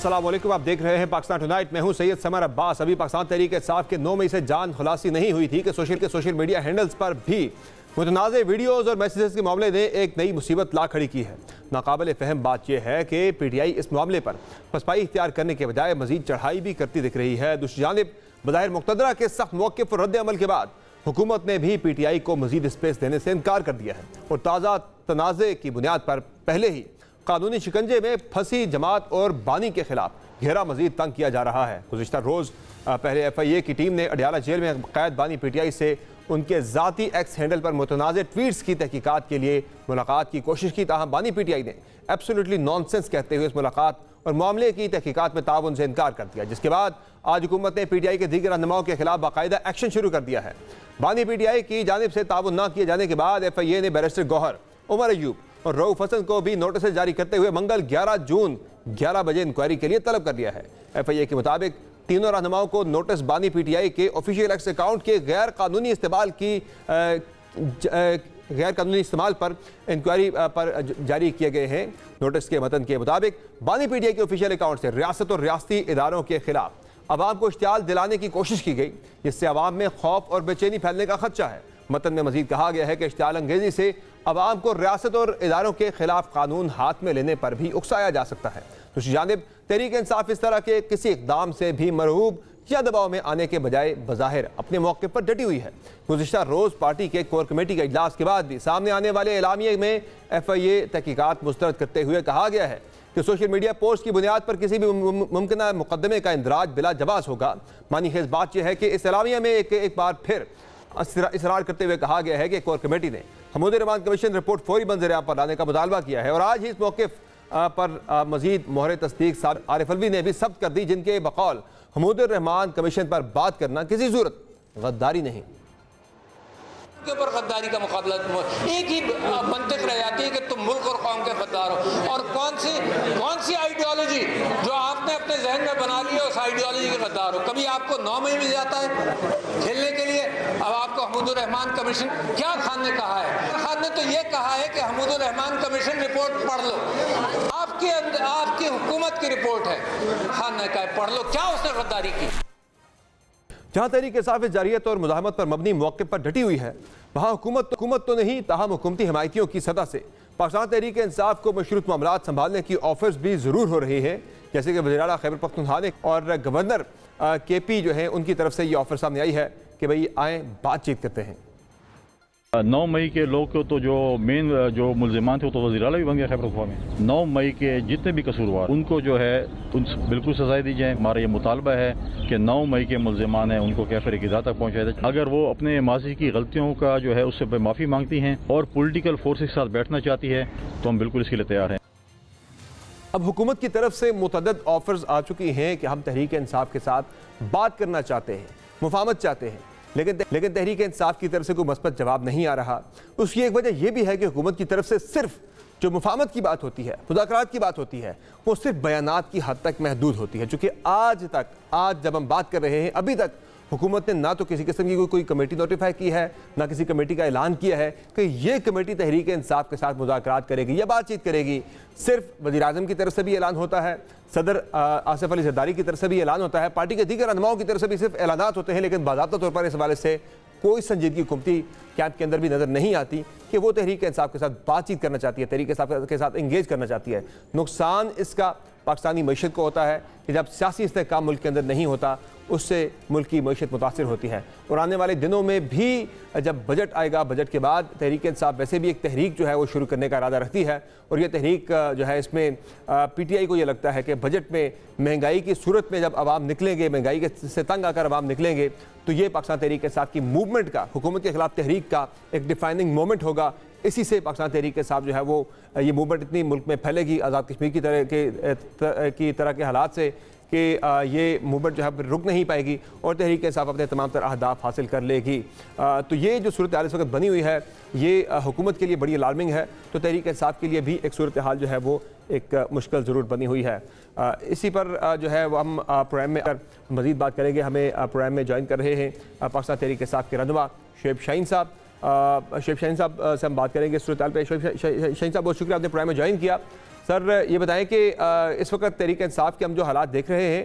अस्सलाम वालेकुम, आप देख रहे हैं पाकिस्तान टुनाइट। मैं हूं सैयद समर अब्बास। अभी पाकिस्तान तहरीक इंसाफ के 9 मई से जान खुलासी नहीं हुई थी कि सोशल मीडिया हैंडल्स पर भी मुतनाज़े वीडियोज़ और मैसेजेस के मामले ने एक नई मुसीबत ला खड़ी की है। नाकाबिल फ़हम बात यह है कि पीटीआई इस मामले पर पसपाई इख्तियार करने के बजाय मजीद चढ़ाई भी करती दिख रही है। दूसरी जानिब बज़ाहिर मुक़्तदरा के सख्त मौक़िफ़ और रद्द अमल के बाद हुकूमत ने भी पीटीआई को मजीद स्पेस देने से इनकार कर दिया है और ताज़ा तनाज़े की बुनियाद पर पहले ही कानूनी शिकंजे में फंसी जमात और बानी के खिलाफ घेरा मजीद तंग किया जा रहा है। गुज़िश्ता रोज़ पहले FIA की टीम ने अडियाला जेल में कैद बानी पीटीआई से उनके ज़ाती एक्स हैंडल पर मुतनाज़े ट्वीट्स की तहकीकात के लिए मुलाकात की कोशिश की। ताहम बानी पीटीआई ने एब्सोल्युटली नॉनसेंस कहते हुए इस मुलाकात और मामले की तहकीकात में ताउन से इनकार कर दिया, जिसके बाद आज हुकूमत ने पीटीआई के दीगर रहनुमाओं के खिलाफ बाकायदा एक्शन शुरू कर दिया है। बानी पीटीआई की जानिब से ताउन न किए जाने के बाद FIA ने बैरिस्टर गौहर, उमर अयूब और रऊफ हसन को भी नोटिस जारी करते हुए मंगल 11 जून 11 बजे इंक्वायरी के लिए तलब कर दिया है। FIA के मुताबिक तीनों रहनुमाओं को नोटिस बानी पीटीआई के ऑफिशियल एक्स अकाउंट के गैर कानूनी इस्तेमाल पर इंक्वायरी पर जारी किए गए हैं। नोटिस के मतन के मुताबिक बानी पीटीआई के ऑफिशियल अकाउंट से रियासत और रियासती इदारों के खिलाफ अवाम को इश्तियाल दिलाने की कोशिश की गई, जिससे अवाम में खौफ और बेचैनी फैलने का खदशा है। मतन में मजीद कहा गया है कि इश्तियाल अंगेजी से अवाम को रियासत और इदारों के खिलाफ कानून हाथ में लेने पर भी उकसाया जा सकता है। दूसरी जानिब तहरीक इंसाफ इस तरह के किसी इकदाम से भी मरहूब या दबाव में आने के बजाय बज़ाहिर अपने मौके पर डटी हुई है। गुज़िश्ता रोज़ पार्टी के कोर कमेटी के इजलास के बाद भी सामने आने वाले एलामिये में FIA तहकीकात मुस्तरद करते हुए कहा गया है कि सोशल मीडिया पोस्ट की बुनियाद पर किसी भी मुमकिन मुकदमे का इंदराज बिला जवाज़ होगा। मानी खेज़ बात यह है कि इस एलामिया में एक बार फिर इसरार करते हुए कहा गया है कि कोर कमेटी ने हमूद रहमान कमीशन रिपोर्ट फौरी मंजर-ए-आम पर लाने का मुतालबा किया है और आज ही इस मौके पर मजीद मोहर तस्दीक आरिफ अलवी ने भी सब्त कर दी, जिनके बकौल हमूद रहमान कमीशन पर बात करना किसी सूरत गद्दारी नहीं के ऊपर गद्दारी का मुकाबला एक ही मंतिक रह जाती है कि तुम मुल्क और कौम के गद्दार हो। और कौन सी आइडियोलॉजी जो आपने अपने जहन में बना ली है उस आइडियोलॉजी के गद्दार हो। कभी आपको 9 मई मिल जाता है खेलने के लिए, अब आपको हमूद रहमान कमीशन क्या खान ने कहा है? खान ने तो ये कहा है कि हमूद रहमान कमीशन रिपोर्ट पढ़ लो, आपकी हुकूमत की रिपोर्ट है। खान ने कहा पढ़ लो, क्या उसने गद्दारी की? जहाँ तहरीक इंसाफ जारियत और मुज़ाहमत पर मबनी मौके पर डटी हुई है, वहाँ हुकूमत तो नहीं, ताहम हुकूमती हमायतियों की सतह से पाकिस्तान तहरीक इंसाफ को मशरूत मामलात संभालने की ऑफर्स भी ज़रूर हो रही है, जैसे कि वज़ीर-ए-आला खैबर पख्तूनख्वा और गवर्नर KP जो हैं उनकी तरफ से ये ऑफर सामने आई है कि भाई आएँ बातचीत करते हैं। 9 मई के लोग को तो जो मेन जो मुल्ज़िमान थे वो तो वज़ीर-ए-आला भी बन गया खैबर पख्तूनख्वा में। 9 मई के जितने भी कसूरवार उनको जो है उन बिल्कुल सजाएं दी जाए। हमारा ये मुतालबा है कि 9 मई के मुल्ज़िमान हैं उनको कैफर इक़्तिदार तक पहुँचाया जाए। अगर वो अपने माजी की गलतियों का जो है उससे माफ़ी मांगती हैं और पॉलिटिकल फोर्सेस के साथ बैठना चाहती है तो हम बिल्कुल इसके लिए तैयार हैं। अब हुकूमत की तरफ से मुतअद्दिद ऑफर्स आ चुकी हैं कि हम तहरीक इंसाफ के साथ बात करना चाहते हैं, मुफाहमत चाहते हैं, लेकिन तहरीक इंसाफ की तरफ से कोई मस्बत जवाब नहीं आ रहा। उसकी एक वजह यह भी है कि हुकूमत की तरफ से सिर्फ जो मुफाहमत की बात होती है, मुज़ाकरात की बात होती है, वो सिर्फ बयानात की हद तक महदूद होती है। चूँकि आज जब हम बात कर रहे हैं, अभी तक हुकूमत ने ना तो किसी किस्म की कोई कमेटी नोटिफाई की है, ना किसी कमेटी का ऐलान किया है कि ये कमेटी तहरीक इंसाफ के साथ मुज़ाकरात करेगी या बातचीत करेगी। सिर्फ वज़ीर-ए-आज़म की तरफ से भी ऐलान होता है, सदर आसिफ अली ज़रदारी की तरफ से भी ऐलान होता है, पार्टी के दीगर रहनुमाओं की तरफ से भी सिर्फ ऐलानात होते हैं, लेकिन बाज़ाब्ता तौर पर इस हवाले से कोई संजीदगी हुकूमती कैंप के अंदर भी नज़र नहीं आती कि वो तहरीक इंसाफ के साथ बातचीत करना चाहती है, तहरीक इंसाफ के साथ इंगेज करना चाहती है। नुकसान इसका पाकिस्तानी मईशत को होता है कि जब सियासी इस्तेहकाम मुल्क के अंदर नहीं होता, उससे मुल्क की मईशत मुतासिर होती है। और आने वाले दिनों में भी जब बजट आएगा, बजट के बाद तहरीक इंसाफ वैसे भी एक तहरीक जो है वो शुरू करने का इरादा रखती है और ये तहरीक जो है इसमें PTI को ये लगता है कि बजट में महंगाई की सूरत में जब आवाम निकलेंगे, महंगाई से तंग आकर आवाम निकलेंगे, तो ये पाकिस्तान तहरीक इंसाफ की मूवमेंट का, हुकूमत के खिलाफ तहरीक का एक डिफाइनिंग मोमेंट होगा। इसी से पाकिस्तान तहरीक इंसाफ जो है वो ये मूवमेंट इतनी मुल्क में फैलेगी आज़ाद कश्मीर की तरह के हालात से कि ये मूवमेंट जो है रुक नहीं पाएगी और तहरीक इंसाफ अपने तमाम तर अहदाफ हासिल कर लेगी। तो ये जो सूरत हाल इस वक्त बनी हुई है, ये हुकूमत के लिए बड़ी अलार्मिंग है, तो तहरीक इंसाफ के लिए भी एक सूरत हाल जो है वो एक मुश्किल ज़रूर बनी हुई है। इसी पर जो है वो हम प्रोग्राम में मज़ीद बात करेंगे। हमें प्रोग्राम में ज्वाइन कर रहे हैं पाकिस्तान तहरीक इंसाफ के रहनुमा शुएब शाहीन साहब। शुएब शाहीन साहब से हम बात करेंगे सूरत हाल पर। शुएब शाहीन साहब बहुत शुक्रिया, आपने प्रोग्राम में ज्वाइन किया। सर ये बताएं कि इस वक्त तहरीक इंसाफ के हम जो हालात देख रहे हैं,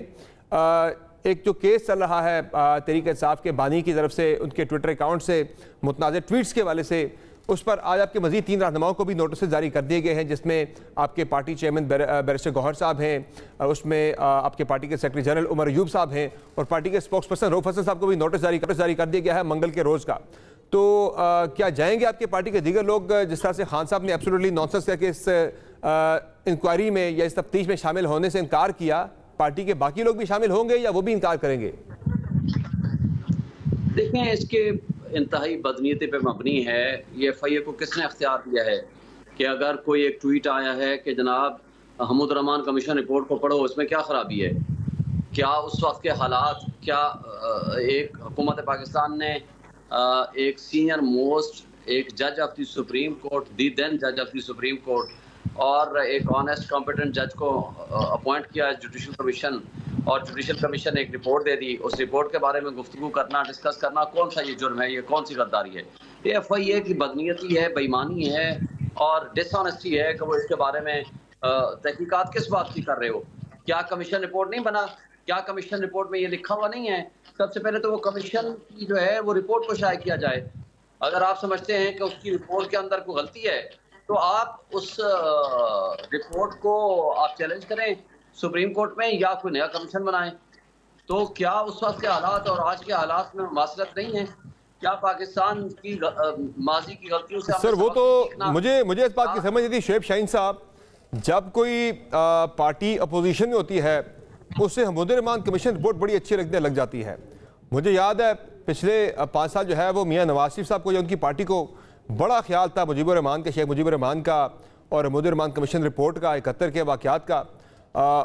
एक जो केस चल रहा है तहरीक इंसाफ के बानी की तरफ से उनके ट्विटर अकाउंट से मुतनाज़ ट्वीट्स के हवाले से, उस पर आज आपके मज़ीद 3 रहनुमाओं को भी नोटिस जारी कर दिए गए हैं, जिसमें आपके पार्टी चेयरमैन बैरिस्टर गौहर साहब हैं, उसमें आपके पार्टी के सेक्रेटरी जनरल उमर अयूब साहब हैं और पार्टी के स्पोक्स पर्सन रऊफ हसन साहब को भी नोटिस जारी कर दिया गया है मंगल के रोज़ का। तो क्या जाएंगे आपके पार्टी के दीगर लोग, जिस तरह से खान साहब ने एब्सोल्युटली नॉनसेंस करके इस इंक्वायरी में या इस तफ्तीश में शामिल होने से इनकार किया, पार्टी के बाकी लोग भी शामिल होंगे या वो भी इनकार करेंगे? देखें, इसके इंतहाई बदनीयती पे मबनी है। ये FIA को किसने अख्तियार दिया है कि अगर कोई एक ट्वीट आया है कि जनाब हमूद रहमान कमीशन रिपोर्ट को पढ़ो, उसमें क्या खराबी है? क्या उस वक्त के हालात, क्या एक हुकूमत पाकिस्तान ने एक सीनियर मोस्ट एक जज of the supreme court, the then जज ऑफ द सुप्रीम कोर्ट, और एक ऑनेस्ट कॉम्पिटेंट जज को अपॉइंट किया जुडिशल कमीशन, और जुडिशल कमीशन ने एक रिपोर्ट दे दी। उस रिपोर्ट के बारे में गुफ्तगू करना, डिस्कस करना, कौन सा ये जुर्म है, ये कौन सी गद्दारी है? ये FIA की बदनीयती है, बेईमानी है और डिसऑनेस्टी है कि वो इसके बारे में तहकीकात किस बात की कर रहे हो? क्या कमीशन रिपोर्ट नहीं बना? क्या कमीशन रिपोर्ट में ये लिखा हुआ नहीं है? सबसे पहले तो वो कमीशन की जो है वो रिपोर्ट को शाये किया जाए। अगर आप समझते हैं कि उसकी रिपोर्ट के अंदर कोई गलती है तो आप उस रिपोर्ट को आप चैलेंज करें सुप्रीम कोर्ट में या कोई नया कमीशन बनाएं। तो क्या उस वक्त के हालात और आज के हालात में मुमासलत नहीं है? क्या पाकिस्तान की माजी की गलतियों से सर वो तो मुझे इस बात की समझ नहीं थी शुएब शाहीन साहब, जब कोई पार्टी अपोजिशन में होती है उससे हमूद रहमान कमीशन रिपोर्ट बड़ी अच्छी लगने लग जाती है। मुझे याद है पिछले 5 साल जो है वो मियां नवाज शरीफ साहब को या उनकी पार्टी को बड़ा ख्याल था मुजीबुर रहमान के, शेख मुजीबुर रहमान का और हमूद रहमान कमीशन रिपोर्ट का, 71 के वाक़यात का।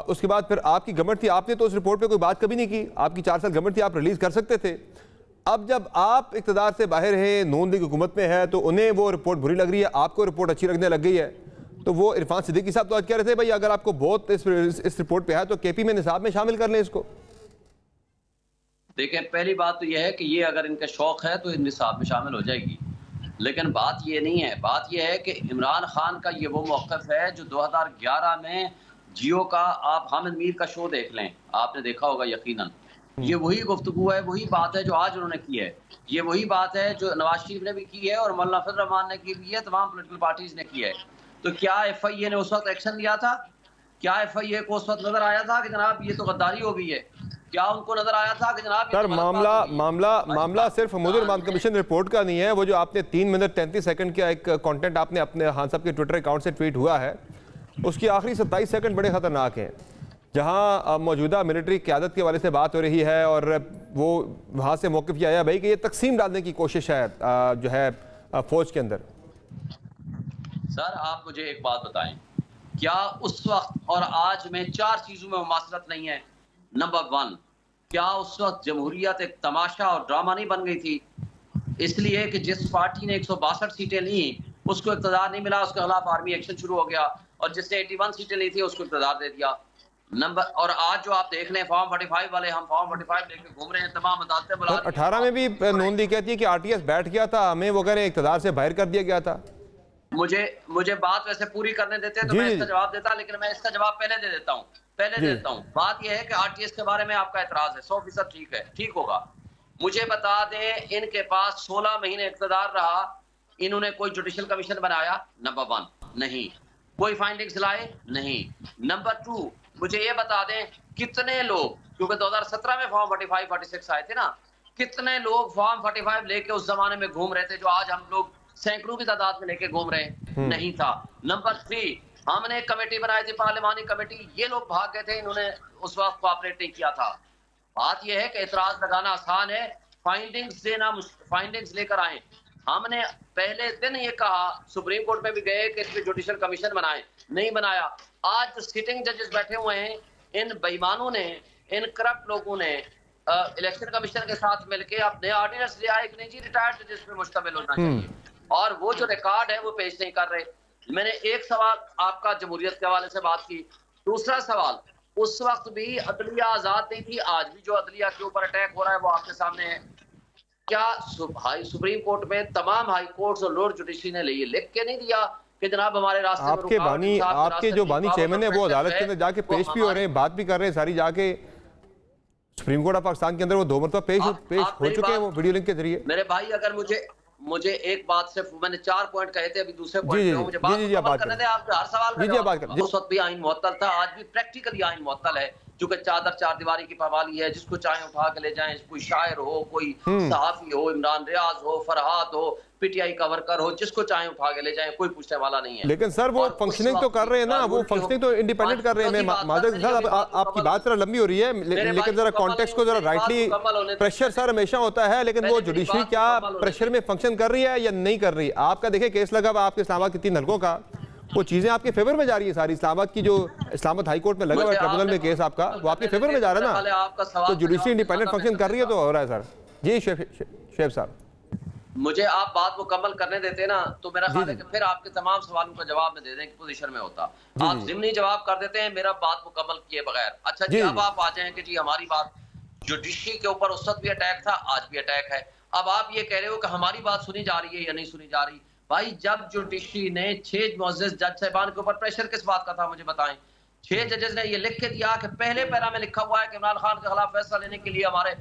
उसके बाद फिर आपकी गवर्नमेंट थी, आपने तो उस रिपोर्ट पे कोई बात कभी नहीं की। आपकी 4 साल गवर्नमेंट थी, आप रिलीज़ कर सकते थे। अब जब आप इक़्तिदार से बाहर हैं, नून लीग हुकूमत में है, तो उन्हें वो रिपोर्ट बुरी लग रही है, आपको रिपोर्ट अच्छी लगने लग गई है। तो वो इरफान सिद्दीकी साहब तो आज कह रहे थे भाई अगर आपको बहुत इस रिपोर्ट पे है तो KP में निसाब में शामिल कर लें इसको। देखिए, पहली बात तो यह है कि ये अगर इनका शौक है तो निसाब में शामिल हो जाएगी, लेकिन बात ये नहीं है। बात ये है कि इमरान खान का ये वो मौक़िफ़ है जो 2011 में जियो का, आप हामिद मीर का शो देख लें, आपने देखा होगा यकीनन, ये वही गुफ्तगू है, वही बात है जो आज उन्होंने की है। ये वही बात है जो नवाज शरीफ ने भी की है और मौलाना फजल रहमान ने की भी है, तमाम पॉलिटिकल पार्टीज ने की है। तो क्या FIA ने उस वक्त एक्शन लिया था? क्या FIA को उस वक्त नजर आया था कि जनाब ये तो गद्दारी हो गई है? क्या उनको नजर आया था कि जनाब सर मामला सिर्फ हमूद रहमान कमीशन रिपोर्ट का नहीं है। वो जो आपने 3 मिनट 33 सेकंड का एक कंटेंट आपने अपने खान साहब के ट्विटर अकाउंट से ट्वीट हुआ है, उसकी आखिरी 27 सेकंड बड़े खतरनाक हैं, जहां मौजूदा मिलिट्री क़यादत के हवाले से बात हो रही है और वो वहां से मौक़िफ़ ये आया भाई कि ये तकसीम डालने की कोशिश है जो है फौज के अंदर। सर आप मुझे एक बात बताएं, क्या उस वक्त और आज में 4 चीजों में मुमासलत नहीं है? नंबर 1, क्या उस वक्त जमहूरियत एक तमाशा और ड्रामा नहीं बन गई थी? इसलिए कि जिस पार्टी ने 162 सीटें ली उसको इक़्तिदार नहीं मिला, उसके खिलाफ आर्मी एक्शन शुरू हो गया, और जिसने 81 सीटें ली थी उसको इक़्तिदार दे दिया। और आज जो आप देख रहे हैं फॉर्म 45 वाले, हम फॉर्म 45 लेके घूम रहे हैं, तमाम अदालतें बुला। 18 में भी नून लीग कहती है कि RTS बैठ गया था, हमें वो कह रहे इक़्तिदार से बाहर कर दिया गया था। मुझे बात वैसे पूरी करने देते हैं तो मैं इसका जवाब देता, लेकिन मैं इसका जवाब पहले दे देता हूँ। बात यह है कि RTS के बारे में आपका एतराज है, 100% ठीक है, ठीक होगा। मुझे बता दें, इनके पास 16 महीने इक़्तिदार रहा, इन्होंने कोई जुडिशल कमीशन बनाया? नंबर 1, नहीं। कोई फाइंडिंग्स लाए? नहीं। नंबर 2, मुझे ये बता दें कितने लोग, क्योंकि 2017 में फॉर्म 45, 46 आए थे ना, कितने लोग फॉर्म 45 लेके उस जमाने में घूम रहे थे जो आज हम लोग सैकड़ों की तादाद में लेके घूम रहे हैं? नहीं था। नंबर 3, हमने एक कमेटी बनाई थी, पार्लिमानी कमेटी, ये लोग भाग गए थे, इन्होंने उस वक्त कोऑपरेट नहीं किया था। बात यह है कि एतराज लगाना आसान है, फाइंडिंग्स देना, फाइंडिंग्स लेकर आए। हमने पहले दिन ये कहा, सुप्रीम कोर्ट में भी गए कि इसमें जुडिशल कमीशन बनाए, नहीं बनाया। आज जो सिटिंग जजेस बैठे हुए हैं, इन बेईमानों ने, इन करप्ट लोगों ने इलेक्शन कमीशन के साथ मिलकर अपने ऑर्डिनेंस ले आए कि नहीं जी रिटायर्ड जजेस पे मुश्तमिल होना चाहिए, और वो जो रिकॉर्ड है वो पेश नहीं कर रहे। मैंने एक सवाल आपका जमहूरियत के हवाले से बात की। दूसरा सवाल, उस वक्त भी अदलिया आजाद नहीं थी, आज भी जो अदलिया के ऊपर अटैक हो रहा है वो आपके सामने है। क्या सुप्रीम कोर्ट में तमाम हाई कोर्ट्स और लोअर जुडिशरी ने ये लिख के नहीं दिया कि जनाब हमारे रास्ते में आपके बानी, आपके जो बानी चेयरमैन है वो अदालत के अंदर जाके पेश भी हो रहे हैं, बात भी कर रहे हैं सारी, जाके सुप्रीम कोर्ट ऑफ पाकिस्तान के अंदर वो 2 मरतबा पेश हो चुके हैं वो वीडियो लिंक के जरिए। मेरे भाई अगर मुझे एक बात से, मैंने 4 पॉइंट कहे थे, अभी दूसरे पॉइंट पे मुझे बात करने दें। आप हर सवाल उस वक्त भी आइन मुअत्तल था, आज भी प्रैक्टिकली आइन मुअत्तल है, चूंकि चादर 4 दीवारी की पाबंदी है, जिसको चाहे उठा के ले जाएं, कोई शायर हो, कोई सहाफी हो, इमरान रियाज हो, फरहाद हो, पीटीआई का वर्कर हो, जिसको चाहे उठा के ले जाएं, कोई पूछने वाला नहीं है। लेकिन सर वो फंक्शनिंग तो कर रहे हैं ना, वो फंक्शनिंग तो इंडिपेंडेंट कर रहे हैं। मैं माजरत साहब आपकी बात जरा लंबी हो रही है, लेकिन जरा कॉन्टेक्स्ट को जरा राइटली, प्रेशर सर हमेशा होता है, लेकिन वो जुडिशरी क्या प्रेशर में फंक्शन कर रही है या नहीं कर रही? आपका देखिए केस लगा हुआ आपके इस्लामाबाद के 3 हल्कों का, वो चीजें आपके फेवर में जा रही है सारी। इस्लामाबाद की जो इस्लामाबाद हाई कोर्ट में लगा हुआ ट्रिब्यूनल में केस आपका, वो आपके फेवर में जा रहा है ना, तो जुडिशरी इंडिपेंडेंट फंक्शन कर रही है तो हो रहा है सर। जी शेफ साहब, मुझे आप बात मुकम्मल करने देते ना, तो मेरा ख्याल है कि फिर आपके तमाम सवालों का जवाब मैं दे दें की पोजीशन में होता। आप ज़िमनी जवाब कर देते हैं मेरा बात मुकम्मल किए बगैर। अच्छा जी, अब आप आ जाएं कि जी हमारी बात जुडिशरी के ऊपर उस वक्त भी अटैक था, आज भी अटैक है। अब आप ये कह रहे हो कि हमारी बात सुनी जा रही है या नहीं सुनी जा रही। भाई जब जुडिशरी ने 6 मुअज़्ज़ज़ जज साहिबान के ऊपर प्रेशर किस बात का था मुझे बताएं। 6 जजेस ने ये लिख के दिया कि पहले पैरा में लिखा हुआ है कि इमरान खान के खिलाफ फैसला लेने के लिए हमारे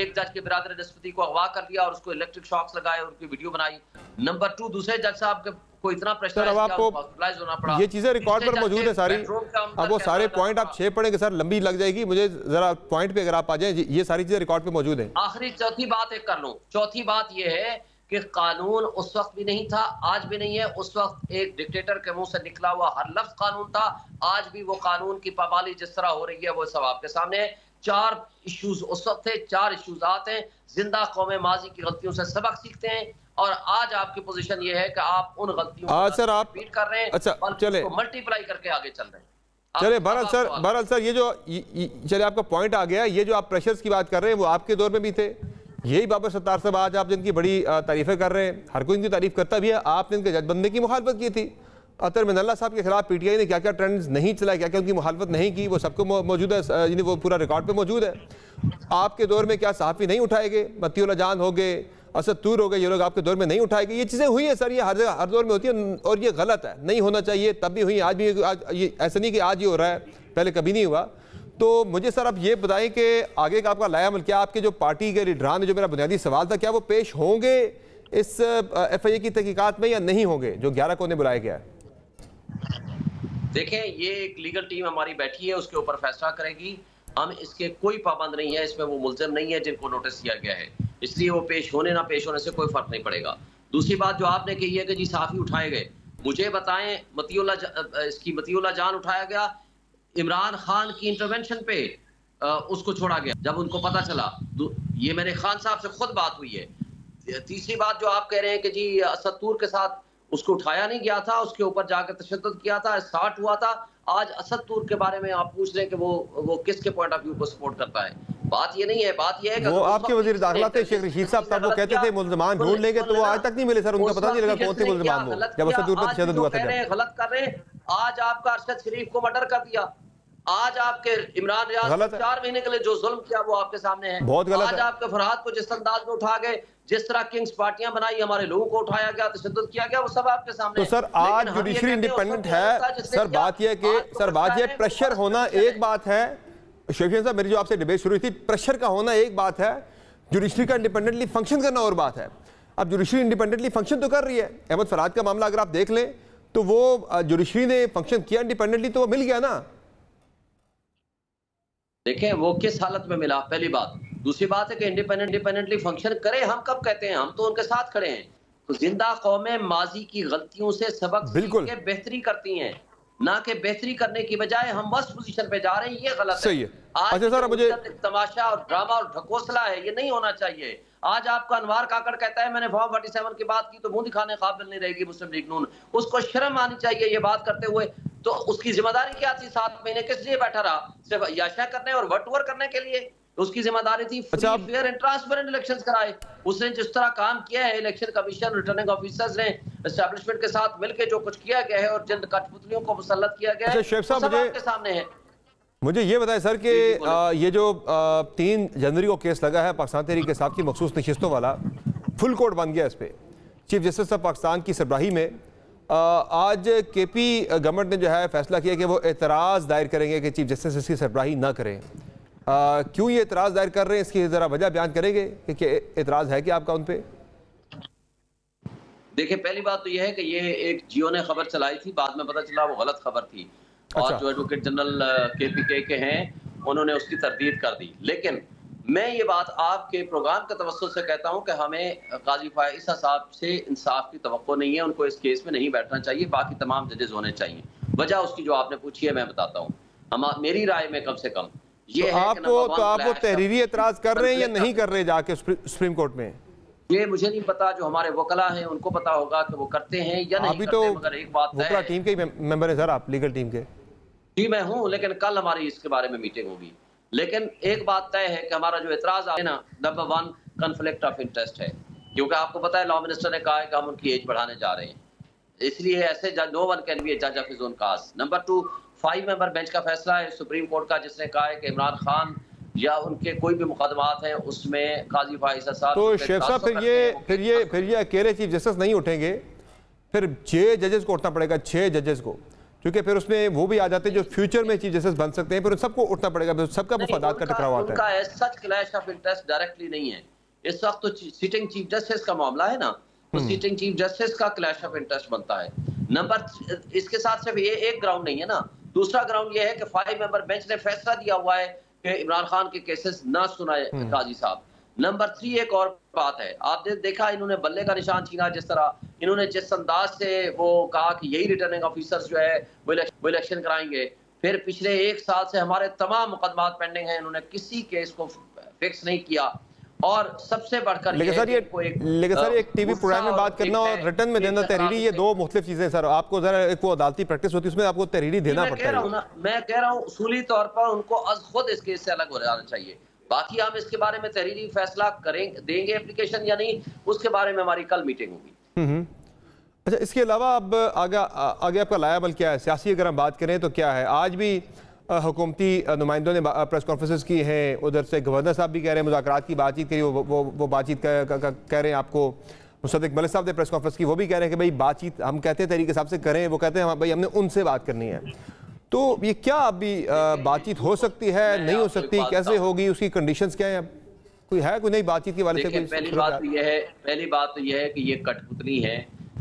एक जज के बिरादर नस्पति को अगवा कर लिया और उसको इलेक्ट्रिक शॉक्स लगाए और उनकी वीडियो बनाई। नंबर 2, दूसरे जज साहब के को इतना प्रेशर होना पड़ा। ये चीजें रिकॉर्ड पर मौजूद है सारी। अब वो सारे पॉइंट आप 6 पढ़ेंगे सर, लंबी लग जाएगी, मुझे जरा पॉइंट पे अगर आप आ जाए, ये सारी चीजें रिकॉर्ड पे मौजूद है। आखिरी चौथी बात एक कर लूं। चौथी बात ये है कि कानून उस वक्त भी नहीं था, आज भी नहीं है। उस वक्त एक डिक्टेटर के मुंह से निकला हुआ हर लफ्ज कानून था, आज भी वो कानून की पाबंदी जिस तरह हो रही है वो सब आपके सामने है। 4 इश्यूज उस वक्त थे, 4 इश्यूज आते हैं। जिंदा कौमें माजी की गलतियों से सबक सीखते हैं और आज आपकी पोजीशन ये है कि आप उन गलतियों सर आप रिपीट कर रहे हैं। अच्छा चले मल्टीप्लाई करके आगे चल रहे हैं। चले बहरहाल सर ये जो चले आपका पॉइंट आ गया। ये जो आप प्रेशर्स की बात कर रहे हैं वो आपके दौर में भी थे। यही बाबर सत्तार साहब आज आप जिनकी बड़ी तारीफें कर रहे हैं, हर कोई इनकी तारीफ करता भी है, आपने इनके जजबंदी की मुखालफत की थी। अतर मिनल्ला साहब के खिलाफ पीटीआई ने क्या क्या ट्रेंड्स नहीं चलाए, क्या क्या उनकी मुखालफत नहीं की, वो सबको मौजूद है, यानी वो पूरा रिकॉर्ड पे मौजूद है। आपके दौर में क्या सहाफ़ी नहीं उठाए गए? मतीउल्लाह जान हो गए, असद तूर हो गए, ये लोग आपके दौर में नहीं उठाए गए। ये चीज़ें हुई है सर, ये हर जगह हर दौर में होती है और ये गलत है, नहीं होना चाहिए। तब भी हुई, आज भी ये ऐसा नहीं कि आज ही हो रहा है, पहले कभी नहीं हुआ। तो मुझे सर आप ये बताएं कि आगे का आपका लायामल क्या? आपके जो पार्टी के लीडरान, जो मेरा बुनियादी सवाल था, क्या वो पेश होंगे इस FIA की तहकीकात में या नहीं होंगे जो 11 को बुलाया गया है? देखें, ये एक लीगल टीम हमारी बैठी है, उसके ऊपर फैसला करेगी। हम इसके कोई पाबंद नहीं है, इसमें वो मुल्ज़िम नहीं है जिनको नोटिस दिया गया है, इसलिए वो पेश होने ना पेश होने से कोई फर्क नहीं पड़ेगा। दूसरी बात जो आपने कही है कि जी सहाफ़ी उठाए गए, मुझे बताएं मतीउल्लाह जान उठाया गया, इमरान खान की इंटरवेंशन पे उसको छोड़ा गया जब उनको पता चला। ये मेरे खान साहब से खुद बात हुई है। तीसरी बात जो आप कह रहे हैं कि जी असद तूर के साथ उसको उठाया नहीं गया था, उसके ऊपर जाकर तशद्दुद किया था, स्टार्ट हुआ था। आज असद तूर के बारे में आप पूछ रहे हैं कि वो किसके पॉइंट ऑफ व्यू को सपोर्ट करता है। बात ये नहीं है, बात ये है कि वो आपके वजीर दाखिला थे शेख रशीद साहब, वो कहते थे मुल्ज़िमान ढूंढ लेंगे, तो वो आज तक नहीं मिले सर, उनको पता नहीं लगा कौन थे मुल्ज़िमान वो जब असद तूर पर तशद्दुद हुआ था। गलत कर रहे हैं। आज आपका अरशद शरीफ को मर्डर कर दिया, आज आपके इमरान रियाज 4 महीने के लिए जो जुल्म किया वो आपके सामने है, बहुत गलत। आज आपके फरहाद को जिस अंदाज में उठा गए, जिस तरह किंग्स पार्टियां बनाई, हमारे लोगों को उठाया गया, तशद्दुद किया गया, वो सब आपके सामने। तो सर आज जुडिशरी इंडिपेंडेंट है सर, बात यह कि सर बात यह प्रेशर होना एक बात है। शेखियन साहब, मेरी जो आपसे डिबेट शुरू हुई थी, प्रेशर का होना एक बात है, जुडिशरी का इंडिपेंडेंटली फंक्शन करना और बात है। अब जुडिशरी इंडिपेंडेंटली फंक्शन तो कर रही है। अहमद फरहाद का मामला अगर आप देख लें तो वो जुडिशरी ने फंक्शन किया इंडिपेंडेंटली, तो वो मिल गया ना। देखें वो किस हालत में मिला, पहली बात। दूसरी बात है कि इंडिपेंडेंटली फंक्शन करे, हम कब कहते हैं? हम तो उनके साथ खड़े हैं। तो जिंदा कौमें माजी की गलतियों से सबक सीख के बेहतरी करती हैं, ना कि बेहतरी करने की बजाय हम वर्स्ट पोजीशन पे जा रहे हैं, ये गलत सही है। आज अच्छा सर, मुझे तमाशा और ड्रामा और ढकोसला है, ये नहीं होना चाहिए। आज आपका अनवार काकड़ कहता है मैंने फॉर्म 47 की बात की तो मुंह दिखाने काबिल नहीं रहेगी मुस्लिम लीग नून, उसको शर्म आनी चाहिए ये बात करते हुए। तो उसकी जिम्मेदारी क्या थी? 7 महीने किस लिए बैठा रहा? सिर्फ याशा करने और वटवर करने के लिए? उसकी जिम्मेदारी थी free fair and transparent elections कराए। उसने जिस तरह काम किया है, इलेक्शन कमीशन, रिटर्निंग ऑफिसर्स ने एस्टैब्लिशमेंट के साथ मिलकर जो कुछ किया गया है और जिन कठपुतलियों को मुसल्लत किया गया है, शेख साहब आपके सामने है। मुझे ये बताएं सर कि ये जो 3 जनवरी को केस लगा है पाकिस्तान तहरीक इंसाफ की मखसूस नशिस्तों वाला, फुल कोर्ट बन गया इस पर। चीफ जस्टिस ऑफ पाकिस्तान की सरबराही में आज केपी गवर्नमेंट ने जो है फैसला किया कि वो एतराज़ दायर करेंगे कि चीफ जस्टिस इसकी सरबराही ना करें। क्यों ये एतराज़ दायर कर रहे हैं, इसकी ज़रा वजह बयान करेंगे कि एतराज़ है कि आपका उन पर? देखिए, पहली बात तो यह है कि ये एक जियो ने खबर चलाई थी, बाद में पता चला वो गलत खबर थी। और जो एडवोकेट जनरल केपीके के हैं उन्होंने उसकी तरदीद कर दी। लेकिन मैं ये बात आपके प्रोग्राम के तवज्जुह से कहता हूं कि हमें काजी फाइज़ा साहब से इंसाफ की तवक्को नहीं है, उनको इस केस में नहीं बैठना चाहिए, बाकी तमाम जजेस होने चाहिए। वजह उसकी जो आपने पूछी है मैं बताता हूँ। मेरी राय में कम से कम ये है कि आपको तहरीरी एतराज कर रहे हैं या नहीं कर रहे जाके सुप्रीम कोर्ट में? ये मुझे नहीं पता, जो हमारे वकला हैं उनको पता होगा कि वो करते हैं या नहीं करते। तो मगर एक बात वकला टीम के मेंबर है सर, आप लीगल टीम के? जी मैं हूं, लेकिन कल हमारी इसके बारे में मीटिंग होगी। लेकिन एक बात तय है कि हमारा जो एतराज है ना, नंबर 1 कॉन्फ्लिक्ट ऑफ इंटरेस्ट है, क्योंकि आपको पता है लॉ मिनिस्टर ने कहा है कि हम उनकी एज बढ़ाने जा रहे हैं, इसलिए ऐसे no one can be a जज of his own caste. Number 2 5 member bench का फैसला है सुप्रीम कोर्ट का, जिसने कहा है कि इमरान खान या उनके कोई भी मुकदमात हैं उसमें काजी फाइज़ा साहब। तो शेख साहब फिर ये अकेले चीफ जस्टिस नहीं उठेंगे, फिर 6 जजेस को उठना पड़ेगा, 6 जजेस को, क्योंकि फिर उसमें वो भी आ जाते हैं जो फ्यूचर में चीफ जस्टिस बन सकते हैं, फिर सबको उठना पड़ेगा, सबका मुफादात का टकराव आता है। उनका सच क्लैश ऑफ इंटरेस्ट डायरेक्टली नहीं है इस वक्त, तो सिटिंग चीफ जस्टिस का मामला है ना, तो सिटिंग चीफ जस्टिस का क्लैश ऑफ इंटरेस्ट बनता है। नंबर इसके साथ सिर्फ ये एक ग्राउंड नहीं है ना, दूसरा ग्राउंड ये है कि 5 मेंबर बेंच ने फैसला दिया हुआ है कि इमरान खान के केसेस ना सुनाए काजी साहब। नंबर 3 एक और बात है, आपने देखा इन्होंने बल्ले का निशान छीना, जिस तरह इन्होंने जिस अंदाज से वो कहा कि यही रिटर्निंग ऑफिसर्स जो है वो इलेक्शन कराएंगे, फिर पिछले 1 साल से हमारे तमाम मुकदमात पेंडिंग हैं, इन्होंने किसी केस को फिक्स नहीं किया। और सबसे बढ़कर लेकिन सर एक टीवी प्रोग्राम में बात करना और रिटर्न में देना तहरीरी, ये दो मुख्तलिफ चीजें सर। आपको जरा एक वो अदालती प्रैक्टिस होती है, उसमें आपको तहरीरी देना पड़ता है। मैं कह रहा हूँ उसूली तौर पर उनको खुद इस केस से अलग हो जाना चाहिए। बाकी हम इसके बारे में तहरीरी फैसला करेंगे, देंगे एप्लीकेशन या नहीं, उसके बारे में हमारी कल मीटिंग होगी। अच्छा, इसके अलावा अब आगे आपका लाया अमल क्या है? सियासी अगर हम बात करें तो क्या है? आज भी हुकूमती नुमाइंदों ने प्रेस कॉन्फ्रेंसेस की हैं, उधर से गवर्नर साहब भी कह रहे हैं मुज़ाकरात की बातचीत करी, वो बातचीत कह रहे हैं। आपको मुसद्दिक मलिक साहब ने प्रेस कॉन्फ्रेंस की, वो भी कह रहे हैं कि भाई बातचीत हम कहते हैं तरीके हिसाब से करें, वो कहते हैं भाई हमने उनसे बात करनी है। तो ये क्या अभी बातचीत हो सकती है, नहीं हो सकती, कैसे होगी, उसकी कंडीशंस क्या है? कोई है कोई नई बातचीत के वाले से? पहली बात तो यह है कि ये कठपुतली है,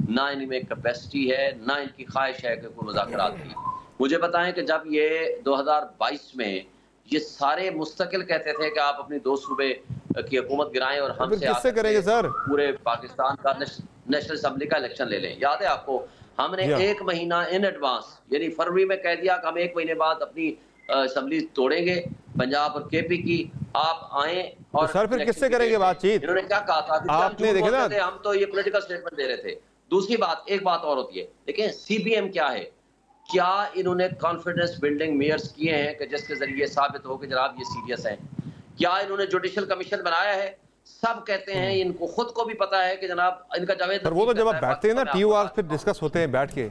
ना इनमें कैपेसिटी है, ना इनकी ख्वाहिश है कि कोई मुज़ाकरात की। मुझे बताएं कि जब ये 2022 में ये सारे मुस्तकिल कहते थे कि आप अपनी 2 सूबे की हुकूमत गिराएं और हमसे किससे करेंगे सर? पूरे पाकिस्तान का नेशनल असेंबली का इलेक्शन ले लें। याद है आपको, हमने 1 महीना इन एडवांस यानी फरवरी में कह दिया कि हम 1 महीने बाद अपनी असेंबली तोड़ेंगे पंजाब और केपी की, आप आए। और तो सर फिर किससे करेंगे बातचीत? इन्होंने क्या कहा था, आपने देखा ना, हम तो ये पॉलिटिकल स्टेटमेंट दे रहे थे। दूसरी बात, एक बात और होती है, देखिए सीबीएम क्या है, क्या इन्होंने कॉन्फिडेंस बिल्डिंग मेयर्स किए हैं कि जिसके जरिए साबित हो कि जनाब ये सीरियस हैं? क्या इन्होंने जुडिशियल कमिशन बनाया है? सब कहते हैं, इनको खुद को भी पता है कि जनाब इनका जावेद, वो तो जब आप बैठते हैं ना टीओआर फिर डिस्कस होते हैं बैठ के।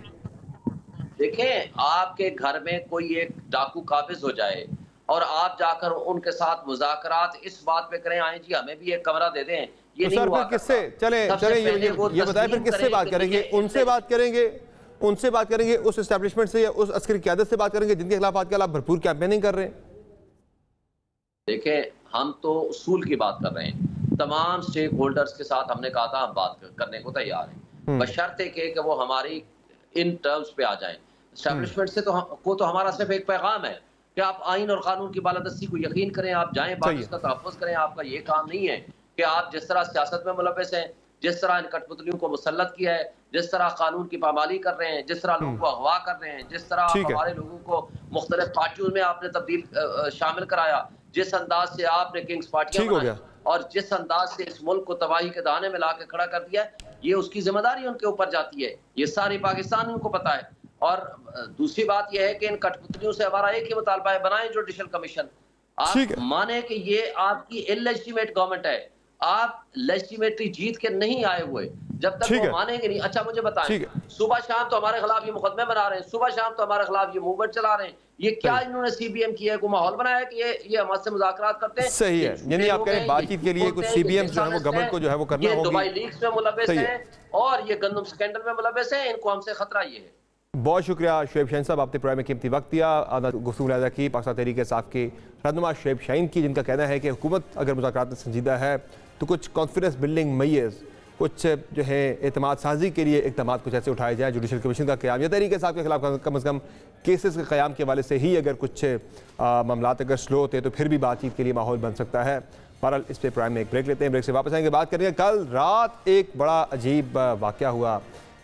देखें, आपके घर में कोई एक डाकू काबिज हो जाए और आप जाकर उनके साथ मुज़ाकरात इस बात पे करें, आए जी हमें भी एक कमरा दे दें, ये तो नहीं हुआ। फिर किससे चले ये बताएं, फिर किससे बात करेंगे? उनसे बात करेंगे, उस एस्टेब्लिशमेंट से या उस अस्करी क़यादत से बात करेंगे जिनके खिलाफ आजकल आप भरपूर कैंपेनिंग कर रहे हैं? देखें, हम तो उसूल की बात कर रहे हैं, तमाम स्टेक होल्डर्स के साथ हमने कहा था हम बात करने को तैयार हैं, बशर्ते कि वो हमारी इन टर्म्स पे आ जाएं। एस्टेब्लिशमेंट से तो हमारा सिर्फ एक पैगाम है कि आप आइन और कानून की बालादस्ती को यकीन करें, आप जाएं, बात का तहफ़्फ़ुज़ करें। आपका ये काम नहीं है कि आप जिस तरह सियासत में मुलव्वस हैं, जिस तरह इन कठपुतलियों को मुसल्लत किया है, जिस तरह कानून की पामाली कर रहे हैं, जिस तरह लोगों को अगवा कर रहे हैं, जिस तरह हमारे लोगों को मुख्तलिफ पार्टियों में आपने तब्दील शामिल कराया, जिस अंदाज से आपने किंग्स पार्टियां बनाई और जिस अंदाज से इस मुल्क को तबाही के दाने में लाकर खड़ा कर दिया, ये उसकी जिम्मेदारी उनके ऊपर जाती है, ये सारी पाकिस्तानियों को पता है। और दूसरी बात यह है कि इन कठपुतलियों से हमारा एक ही मुतालबा है, बनाए जुडिशियल कमीशन। आप माने कि ये आपकी इलेजिटिमेट गवर्नमेंट है, आप लेजिटिमेटली जीत के नहीं आए हुए, जब तक वो मानेंगे नहीं। अच्छा मुझे बताएं, सुबह शाम तो हमारे खिलाफ ये मुकदमे बना रहे हैं, सुबह शाम तो हमारे खिलाफ ये मूवमेंट चला रहे हैं, ये क्या इन्होंने सीबीएम किया है? को माहौल बनाया कि ये हमारे से मुज़ाकरात करते हैं? सही है, यानी आप कह रहे हैं बातचीत के लिए कुछ सीबीएम जो है वो गवर्नमेंट को जो है वो करना होगी। दुबई लीक्स में मुलव्वस हैं और ये गंदम स्कैंडल में मुलव्वस हैं, इनको हमसे खतरा ये है। बहुत शुक्रिया शुएब शाहीन साहब, आपने प्रोग्राम में कीमती वक्त दिया, गुफ्तगू मुलाहिज़ा की पाकिस्तान तहरीक इंसाफ के रहनुमा शुएब शाहीन की, जिनका कहना है कि हुकूमत अगर मुज़ाकरात में संजीदा है तो कुछ कॉन्फिडेंस बिल्डिंग मैयर्स, कुछ जो है एतमाद साजी के लिए इक़दाम कुछ ऐसे उठाए जाए, जुडिशल कमीशन का क़याम या तहरीक इंसाफ के खिलाफ कम अज़ कम केसेस के क़याम के वाले से ही अगर कुछ मामलात अगर स्लो होते तो फिर भी बातचीत के लिए माहौल बन सकता है। बहरहाल इस पर प्रोग्राम में एक ब्रेक लेते हैं, ब्रेक से वापस आएंगे, बात करेंगे। कल रात एक बड़ा अजीब वाक़या हुआ,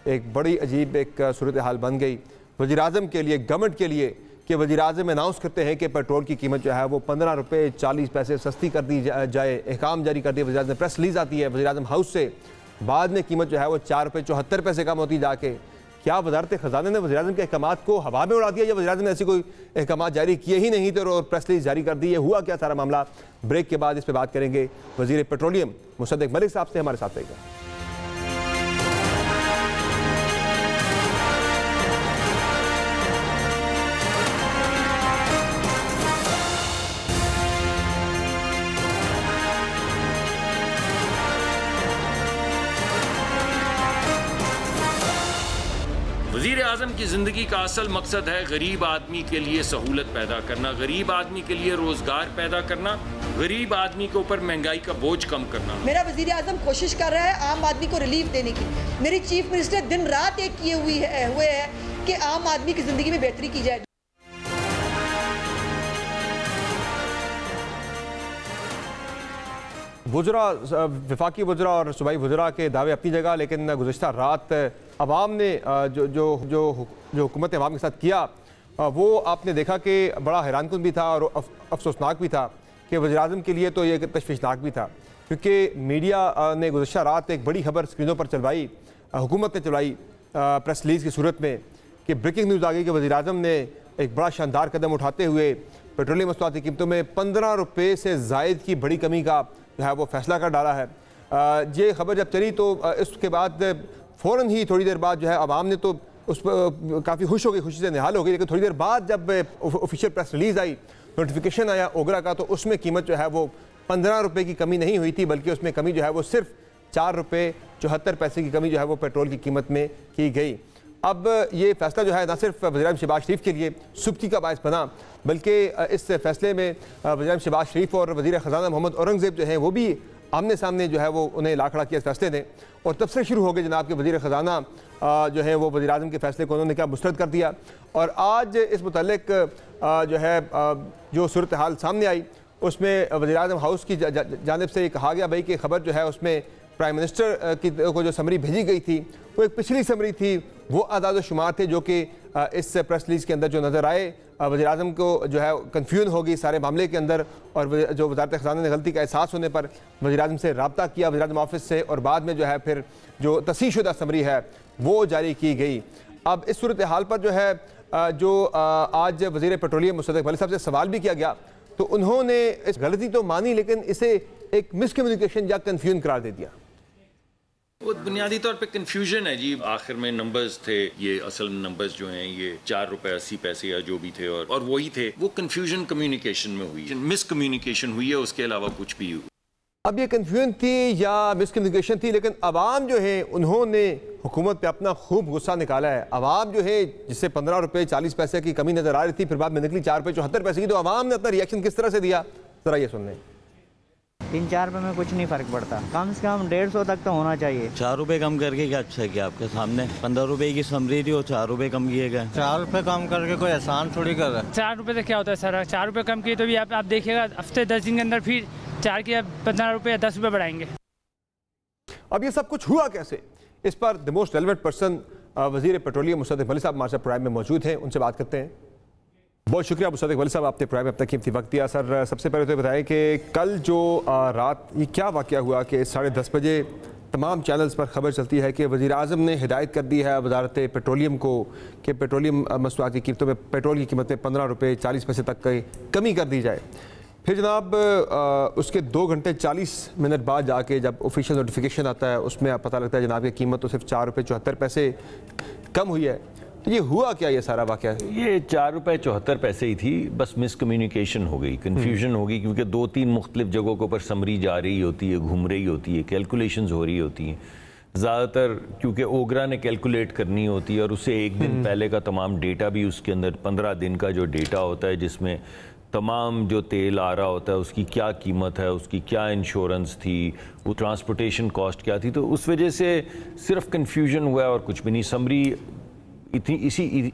एक बड़ी अजीब एक सूरत हाल बन गई वज़ीर-ए-आज़म के लिए, गवर्नमेंट के लिए, कि वज़ीर-ए-आज़म अनाउंस करते हैं कि पेट्रोल की कीमत जो है वो 15 रुपये 40 पैसे सस्ती कर दी जाए, अहकाम जारी कर दिया वज़ीर-ए-आज़म, प्रेस रिलीज़ आती है वज़ीर-ए-आज़म हाउस से, बाद में कीमत जो है वो 4 रुपये 74 पैसे कम होती जाके। क्या वज़ारत ख़ज़ाना ने वज़ीर-ए-आज़म के अहकाम को हवा में उड़ा दिया या वज़ीर-ए-आज़म ने ऐसी कोई अहकाम जारी किए ही नहीं थे और प्रेस रिलीज़ जारी कर दी? है हुआ क्या सारा मामला? ब्रेक के बाद इस पर बात करेंगे वज़ीर पेट्रोलियम मुसद्दिक़ मलिक साहब से। हमारे साथ रहेगा। वज़ीर आज़म की ज़िंदगी का असल मकसद है गरीब आदमी के लिए सहूलत पैदा करना, गरीब आदमी के लिए रोज़गार पैदा करना, गरीब आदमी के ऊपर महंगाई का बोझ कम करना। मेरा वज़ीर आज़म कोशिश कर रहा है आम आदमी को रिलीफ देने की। मेरी चीफ मिनिस्टर दिन रात एक किए हुए है कि आम आदमी की ज़िंदगी में बेहतरी की जाए। वज़रा, वफाकी वज़रा और सूबाई वज़रा के दावे अपनी जगह, लेकिन गुज़श्ता रात अवाम ने जो हुकूमत अवाम के साथ किया वो आपने देखा कि बड़ा हैरानकुन भी था और अफसोसनाक भी था कि वज़ीर-ए-आज़म के लिए तो ये तशवीशनाक भी था, क्योंकि मीडिया ने गुज़श्ता रात एक बड़ी खबर स्क्रीनों पर चलवाई, हुकूमत ने चलवाई प्रेस रिलीज़ की सूरत में कि ब्रेकिंग न्यूज़ आ गई कि वज़ीर-ए-आज़म ने एक बड़ा शानदार कदम उठाते हुए पेट्रोलियम मसनूआत की कीमतों में 15 रुपये से ज़ायद की बड़ी कमी का जो है वो फैसला कर डाला है। ये खबर जब चली तो इसके बाद फ़ौरन ही थोड़ी देर बाद जो है आवाम ने तो उस पर काफ़ी खुश हो गई, खुशी से निहाल हो गई, लेकिन थोड़ी देर बाद जब ऑफिशियल प्रेस रिलीज़ आई, नोटिफिकेशन आया ओगरा का, तो उसमें कीमत जो है वो 15 रुपये की कमी नहीं हुई थी, बल्कि उसमें कमी जो है वो सिर्फ 4 रुपये 74 पैसे की कमी जो है वो पेट्रोल की कीमत में की गई। अब ये फैसला जो है न सिर्फ वज़ीर-ए-आज़म शहबाज शरीफ के लिए सुबकी का बायस बना, बल्कि इस फैसले में वज़ीर-ए-आज़म शहबाज शरीफ और वज़ीर ख़ज़ाना मोहम्मद औरंगज़ेब जो हैं वो भी आमने सामने जो है वो उन्हें ला खड़ा किया इस फैसले ने, और तब से शुरू हो गए जनाब के वज़ीर ख़ज़ाना जो है वो वज़ीर-ए-आज़म के फैसले को उन्होंने क्या मुस्तरद कर दिया। और आज इस मुतल्लिक जो है जो सूरत हाल सामने आई उसमें वज़ीर-ए-आज़म हाउस की जानिब से कहा गया भाई कि खबर जो है उसमें प्राइम मिनिस्टर की को जो समरी भेजी गई थी वो एक पिछली समरी थी, वो आदाद शुमार थे जो कि इस प्रेस रिलीज़ के अंदर जो नज़र आए। वज़ीर-ए-आज़म को जो है कन्फ्यूजन होगी सारे मामले के अंदर, और जो वज़ारत ख़ज़ाना ने गलती का एहसास होने पर वज़ीर-ए-आज़म से रब्ता किया वज़ीर-ए-आज़म ऑफिस से, और बाद में जो है फिर जो तस्हीहशुदा समरी है वो जारी की गई। अब इस सूरत हाल पर जो है जो आज वज़ीर पेट्रोलियम मुसद्दिक़ मलिक साहब से सवाल भी किया गया तो उन्होंने इस गलती तो मानी, लेकिन इसे एक मिसकम्युनिकेशन या कन्फ्यूजन करार दे दिया। वो बुनियादी तौर पे कंफ्यूजन है जी, आखिर में नंबर्स थे, ये असल नंबर्स जो हैं ये 4 रुपए 80 पैसे या जो भी थे और वही थे, वो कंफ्यूजन कम्युनिकेशन में हुई, मिसकम्युनिकेशन हुई है, उसके अलावा कुछ भी। अब ये कन्फ्यूजन थी या मिसकम्युनिकेशन थी, लेकिन अवाम जो है उन्होंने हुकूमत पे अपना खूब गुस्सा निकाला है। अवाम जो है जिससे 15 रुपये 40 पैसे की कमी नजर आ रही थी, फिर बाद में निकली 4 रुपये 74 पैसे की, तो अवाम ने अपना रिएक्शन किस तरह से दिया जरा ये सुन लें। 3-4 रुपये में कुछ नहीं फर्क पड़ता, कम से कम 150 तक तो होना चाहिए। 4 रुपये कम करके क्या अच्छा किया आपके सामने? 15 रुपये की समरी थी और 4 रुपये कम किए गए। 4 रुपये कम करके कोई एहसान थोड़ी कर रहा है। 4 रुपये से क्या होता है सर? 4 रुपये कम किए तो भी आप देखिएगा हफ्ते 10 दिन के अंदर फिर 4 के 15 रुपये 10 रुपये बढ़ाएंगे। अब ये सब कुछ हुआ कैसे, इस पर द मोस्ट रेलेवेंट पर्सन वज़ीर पेट्रोलियम मुसद्दिक़ मलिक साहब हमारे साथ प्रोग्राम में मौजूद हैं, उनसे बात करते हैं। बहुत शुक्रिया मुसद्दिक़ मलिक साहब, आपने प्रोग्राम में अपना कीमती वक्त दिया। सर सबसे पहले तो बताएं कि कल जो रात ये क्या वाक़या हुआ कि 10:30 बजे तमाम चैनल्स पर खबर चलती है कि वज़ीर-ए-आज़म ने हिदायत कर दी है वज़ारत पेट्रोलियम को कि पेट्रोलियम मसनूआत की कीमतों में पेट्रोल की कीमत में 15 रुपये 40 पैसे तक की कमी कर दी जाए। फिर जनाब उसके 2 घंटे 40 मिनट बाद जाके जब ऑफिशियल नोटिफिकेशन आता है उसमें आप पता लगता है जनाब की कीमत तो सिर्फ 4 रुपये 74 पैसे कम हुई है। तो ये हुआ क्या ये सारा वाक़या? ये 4 रुपये 74 पैसे ही थी, बस मिसकम्युनिकेशन हो गई, कन्फ्यूजन हो गई, क्योंकि 2-3 मुख्तलिफ जगहों के ऊपर समरी जा रही होती है, घूम रही होती है, कैलकुलेशंस हो रही होती हैं। ज़्यादातर क्योंकि ओगरा ने कैलकुलेट करनी होती है और उससे एक दिन पहले का तमाम डेटा भी उसके अंदर 15 दिन का जो डेटा होता है जिसमें तमाम जो तेल आ रहा होता है उसकी क्या कीमत है, उसकी क्या इंश्योरेंस थी, वो ट्रांसपोर्टेशन कॉस्ट क्या थी, तो उस वजह से सिर्फ कन्फ्यूजन हुआ और कुछ भी नहीं। समरी इतनी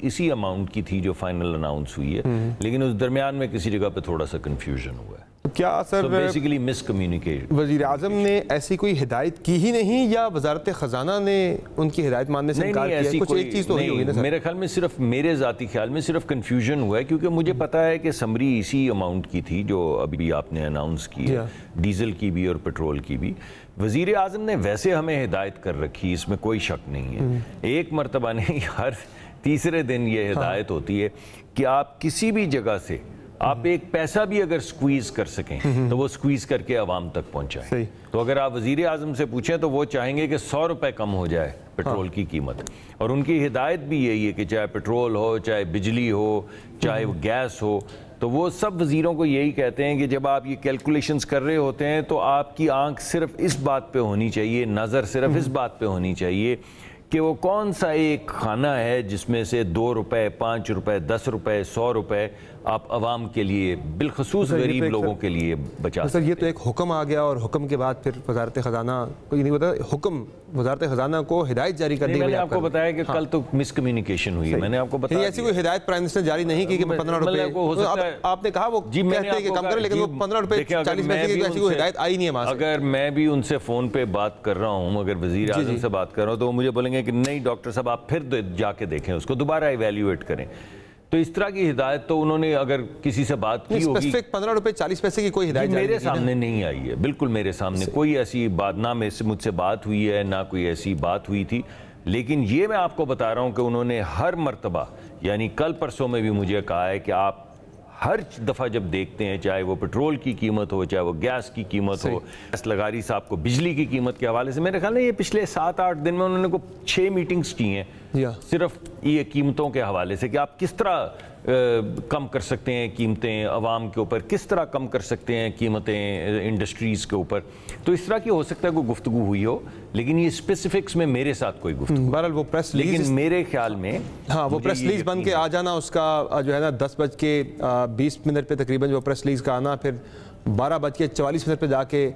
इसी अमाउंट की थी जो फाइनल अनाउंस हुई है, लेकिन उस दरमियान में किसी जगह पे थोड़ा सा कन्फ्यूजन हुआ है। तो क्या सर बेसिकली मिसकम्युनिकेट वज़ीर आज़म ने ऐसी कोई हिदायत की ही नहीं या वजारत ख़जाना ने उनकी हिदायत मानने से इनकार किया? कुछ एक चीज़ तो नहीं होगी ना सर? मेरे ख्याल में सिर्फ मेरे ज़ाती ख्याल में सिर्फ कन्फ्यूजन हुआ है, क्योंकि मुझे पता है कि समरी इसी अमाउंट की थी जो अभी आपने अनाउंस की है, डीजल की भी और पेट्रोल की भी। वज़ीर आज़म ने वैसे हमें हिदायत कर रखी, इसमें कोई शक नहीं है। एक मरतबा नहीं, हर तीसरे दिन ये हिदायत होती है कि आप किसी भी जगह से आप एक पैसा भी अगर स्क्वीज कर सकें तो वो स्क्वीज करके आवाम तक पहुंचाएं। तो अगर आप वज़ीर आज़म से पूछें तो वो चाहेंगे कि 100 रुपये कम हो जाए पेट्रोल की कीमत, और उनकी हिदायत भी यही है कि चाहे पेट्रोल हो, चाहे बिजली हो, चाहे गैस हो, तो वो सब वज़ीरों को यही कहते हैं कि जब आप ये कैलकुलेशंस कर रहे होते हैं तो आपकी आंख सिर्फ इस बात पे होनी चाहिए, नज़र सिर्फ इस बात पे होनी चाहिए कि वो कौन सा एक खाना है जिसमें से 2 रुपये, 5 रुपये, 10 रुपये, 100 रुपये आप आवाम के लिए, बिलखसूस गरीब लोगों के लिए बचा सर। ये तो एक हुक्म आ गया और हुक्म के बाद फिर वजारत ख़जाना को ये नहीं पता, हुक्म वजारत ख़जाना को हिदायत जारी करने के लिए मैंने आपको बताया कि कल तो मिसकम्युनिकेशन हुई है। मैंने आपको बताया ऐसी कोई हिदायत प्राइम मिनिस्टर जारी नहीं की कि 15 रुपये आपने कहा वो कहते हैं कि कम करें, लेकिन वो 15 रुपये 40 पैसे की ऐसी कोई हिदायत आई नहीं है। अगर मैं भी उनसे फ़ोन पे बात कर रहा हूँ, अगर वज़ीर आज़म से बात कर रहा हूँ, तो वो मुझे बोलेंगे कि नहीं डॉक्टर साहब आप फिर जाके देखें, उसको दोबारा इवेल्युएट करें। तो इस तरह की हिदायत तो उन्होंने अगर किसी से बात की होगी, 15 रुपये 40 पैसे की कोई हिदायत मेरे सामने नहीं आई है, बिल्कुल मेरे सामने कोई ऐसी बात ना मुझसे बात हुई है, ना कोई ऐसी बात हुई थी। लेकिन ये मैं आपको बता रहा हूँ कि उन्होंने हर मर्तबा, यानी कल परसों में भी मुझे कहा है कि आप हर दफ़ा जब देखते हैं, चाहे वो पेट्रोल की कीमत हो, चाहे वो गैस की कीमत हो, गैस लगारी साहब को बिजली की कीमत के हवाले से, मेरे ख्याल में ये पिछले 7-8 दिन में उन्होंने को 6 मीटिंग्स की हैं सिर्फ ये कीमतों के हवाले से कि आप किस तरह कम कर सकते हैं कीमतें आवाम के ऊपर, किस तरह कम कर सकते हैं कीमतें इंडस्ट्रीज़ के ऊपर। तो इस तरह की हो सकता है कोई गुफ्तगू हुई हो, लेकिन ये स्पेसिफिक्स में मेरे साथ कोई गुफ्तगू, बहरहाल वो प्रेस रिलीज, लेकिन मेरे ख्याल में हाँ वो प्रेस रिलीज बन के आ जाना उसका जो है ना 10:20 पे तकरीबन वो प्रेस रिलीज का आना, फिर 12:44 पे जाके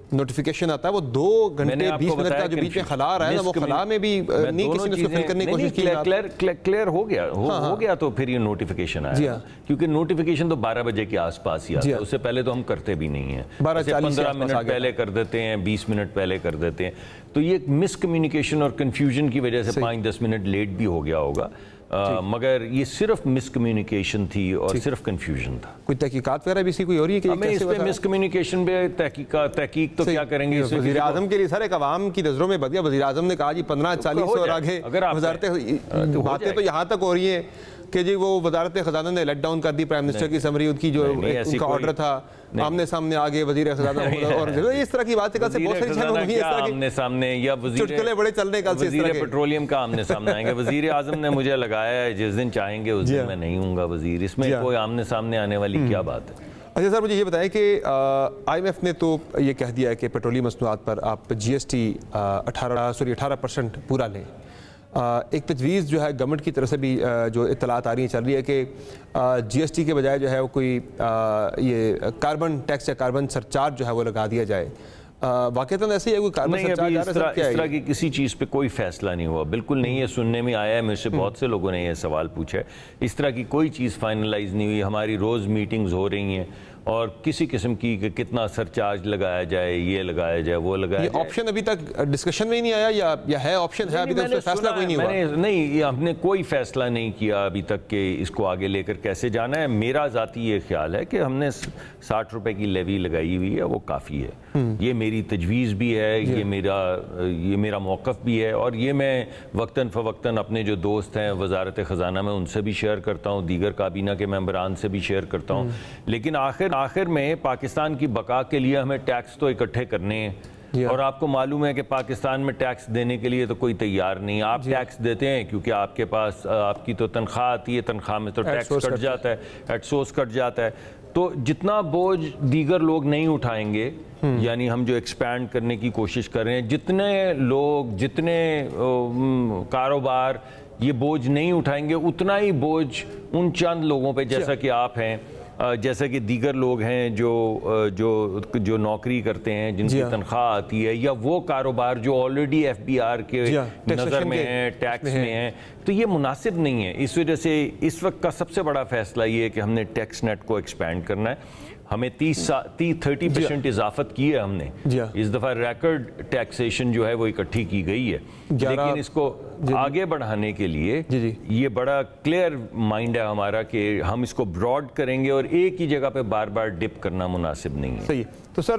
नोटिफिकेशन आता है। वो 2 घंटे 20 मिनट का जो बीच में खला रहा है ना, वो खला में भी नहीं किसी ने उसको फिल करने की कोशिश की। क्लियर हो गया हो गया तो फिर ये नोटिफिकेशन आया, क्योंकि नोटिफिकेशन तो 12 बजे के आसपास ही आता है, उससे पहले तो हम करते भी नहीं है, 15 मिनट पहले कर देते हैं, 20 मिनट पहले कर देते हैं। तो ये मिसकम्युनिकेशन और कन्फ्यूजन की वजह से 5-10 मिनट लेट भी हो गया होगा, मगर ये सिर्फ मिसकम्युनिकेशन थी और सिर्फ कंफ्यूजन था। कोई तहकीकात वगैरह भी इसी कोई हो रही है कि हमें इस पे मिसकम्युनिकेशन पे तहकीक तो क्या करेंगे? वज़ीर आज़म के लिए सर एक आवाम की नज़रों में बद गया। वज़ीर आज़म ने कहा जी 15-40 और आगे बातें तो यहाँ तक हो रही है कि जी वो वजारत ख़जाना ने लेट डाउन कर दी प्राइम मिनिस्टर की समरी, उनकी जो उनका ऑर्डर था, आमने सामने आगे वज़ीर ख़जाना और इस तरह की बातें कल से बहुत सारी चैनल हुई है, आमने सामने या चुटकुले बड़े चल रहे कल से, वज़ीर पेट्रोलियम का आमने सामने आएंगे। वज़ीर आज़म ने मुझे लगाया है जिस दिन चाहेंगे उस दिन मैं नहीं हूँगा वज़ीर, इसमें कोई आमने सामने आने वाली क्या बात है? अच्छा सर मुझे ये बताएं कि IMF ने तो ये कह दिया है कि पेट्रोलियम मसनूआत पर आप GST 18% पूरा लें। एक तजवीज़ जो है गवर्नमेंट की तरफ से भी जो इत्तलात आ रही है चल रही है कि GST के बजाय जो है वो कोई ये कार्बन टैक्स या कार्बन सरचार्ज जो है वो लगा दिया जाए। वाक़ई ऐसे ही है कोई कार्बन सरचार्ज? इस तरह की किसी चीज़ पे कोई फैसला नहीं हुआ, बिल्कुल नहीं है, सुनने में आया है, मेरे से बहुत से लोगों ने यह सवाल पूछा है। इस तरह की कोई चीज़ फाइनलाइज नहीं हुई। हमारी रोज़ मीटिंग्स हो रही हैं और किसी किस्म की कि कितना सरचार्ज लगाया जाए, ये लगाया जाए, वो लगाया जाए। ऑप्शन अभी तक डिस्कशन में ही नहीं आया या है ऑप्शन है अभी तक फैसला कोई नहीं हुआ? नहीं, हमने कोई फैसला नहीं किया अभी तक कि इसको आगे लेकर कैसे जाना है। मेरा ज़ाती ये ख्याल है कि हमने 60 रुपए की लेवी लगाई हुई है, वो काफ़ी है। ये मेरी तजवीज़ भी है, ये मेरा मौक़िफ़ भी है, और ये मैं वक्तन फ़वक्तन अपने जो दोस्त हैं वजारत ख़जाना में उनसे भी शेयर करता हूँ, दीगर काबीना के मेंबरान से भी शेयर करता हूँ। लेकिन आखिर में पाकिस्तान की बका के लिए हमें टैक्स तो इकट्ठे करने हैं, और आपको मालूम है कि पाकिस्तान में टैक्स देने के लिए तो कोई तैयार नहीं। आप टैक्स देते हैं क्योंकि आपके पास आपकी तो तनख्वाह आती है, तनख्वाह में तो टैक्स कट जाता है, एट सोर्स कट जाता है। तो जितना बोझ दीगर लोग नहीं उठाएंगे, यानी हम जो एक्सपैंड करने की कोशिश कर रहे हैं, जितने लोग, जितने कारोबार ये बोझ नहीं उठाएंगे, उतना ही बोझ उन चंद लोगों पे, जैसा कि आप हैं, जैसा कि दीगर लोग हैं जो नौकरी करते हैं, जिनकी तनख्वाह आती है, या वो कारोबार जो ऑलरेडी FBR के नज़र में हैं, टैक्स में हैं, तो ये मुनासिब नहीं है। इस वजह से इस वक्त का सबसे बड़ा फैसला ये है कि हमने टैक्स नेट को एक्सपैंड करना है। हमें 30% इजाफत की है हमने। इस दफ़ा रिकॉर्ड टैक्सेशन जो है वो इकट्ठी की गई है, लेकिन इसको आगे बढ़ाने के लिए ये बड़ा क्लियर माइंड है हमारा कि हम इसको ब्रॉड करेंगे और एक ही जगह पे बार बार डिप करना मुनासिब नहीं है। सही। तो सर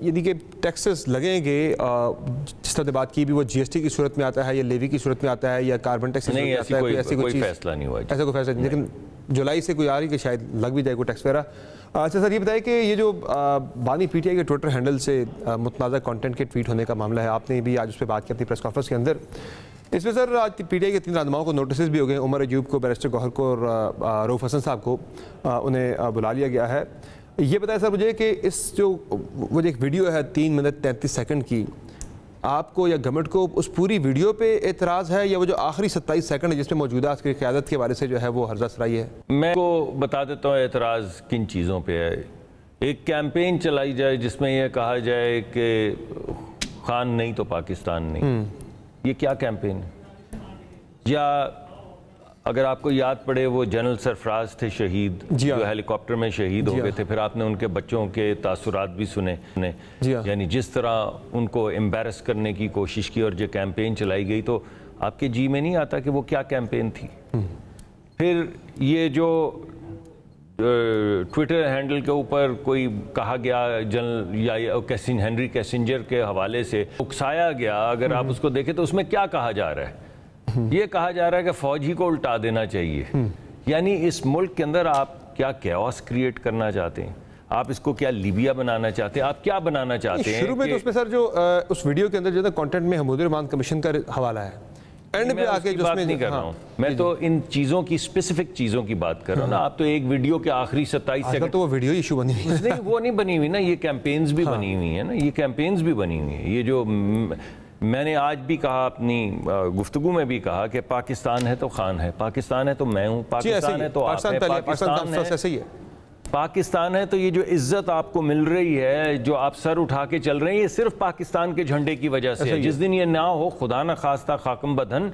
यदि के टैक्सेस लगेंगे, जिस तरह बात की भी, वो GST की सूरत में आता है या लेवी की सूरत में आता है या कार्बन टैक्स की सूरत में आता है? ऐसी कोई फैसला नहीं हुआ, ऐसा कोई फैसला नहीं, लेकिन जुलाई से कोई आ रही कि शायद लग भी जाए कोई टैक्स वगैरह। अच्छा सर, ये बताइए कि ये जो बानी PTI के ट्विटर हैंडल से मुतनाज़ा कंटेंट के ट्वीट होने का मामला है, आपने भी आज उस पर बात की अपनी प्रेस कॉन्फ्रेंस के अंदर। इसमें सर आज PTI के 3 रहनुमाओं को नोटिस भी हो गए, उमर अयूब को, बैरिस्टर गौहर को और रऊफ हसन साहब को उन्हें बुला लिया गया है। ये बताया सर मुझे कि इस जो वो एक वीडियो है 3 मिनट 33 सेकंड की, आपको या गवर्नमेंट को उस पूरी वीडियो पे एतराज़ है या वो जो आखिरी 27 सेकंड है जिसमें मौजूदा अस्करी क़यादत के बारे से जो है वो हर्जा सराई है? मैं को बता देता हूँ एतराज़ किन चीज़ों पे है। एक कैंपेन चलाई जाए जिसमें यह कहा जाए कि खान नहीं तो पाकिस्तान नहीं, ये क्या कैंपेन है? या अगर आपको याद पड़े वो जनरल सरफराज थे शहीद, जो हेलीकॉप्टर में शहीद हो गए थे, फिर आपने उनके बच्चों के तासुरात भी सुने, यानी जिस तरह उनको एम्बैरस करने की कोशिश की और जो कैंपेन चलाई गई, तो आपके जी में नहीं आता कि वो क्या कैंपेन थी? फिर ये जो ट्विटर हैंडल के ऊपर कोई कहा गया जनरल या हेनरी कैसिंजर के हवाले से उकसाया गया, अगर आप उसको देखें तो उसमें क्या कहा जा रहा है? ये कहा जा रहा है कि फौज ही को उल्टा देना चाहिए। यानी इस मुल्क के अंदर आप क्या कैओस क्रिएट करना चाहते हैं? आप इसको क्या लीबिया बनाना चाहते हैं? आप क्या बनाना चाहते हैं? शुरू में तो उसमें सर जो उस वीडियो के अंदर जो कंटेंट में हमूद रहमान कमीशन का हवाला है, एंड पे आके जो बात नहीं कर रहा हूं मैं, तो इन चीज़ों की स्पेसिफिक चीज़ों की बात कर रहा हूं ना। आप तो एक वीडियो के आखिरी 27 सेकंड, तो वो वीडियो इशू बनी हुई है। वो नहीं बनी हुई ना, ये कैंपेन्स भी बनी हुई है ना, ये कैंपेन्स भी बनी हुई है। ये जो मैंने आज भी कहा, अपनी गुफ्तगू में भी कहा कि पाकिस्तान है तो खान है, पाकिस्तान है तो मैं हूँ, पाकिस्तान है तो आप हैं, पाकिस्तान है तो ये जो इज्जत आपको मिल रही है, जो आप सर उठा के चल रहे हैं, ये सिर्फ पाकिस्तान के झंडे की वजह से है। जिस दिन ये ना हो, खुदा न खास्ता खाकम बदन,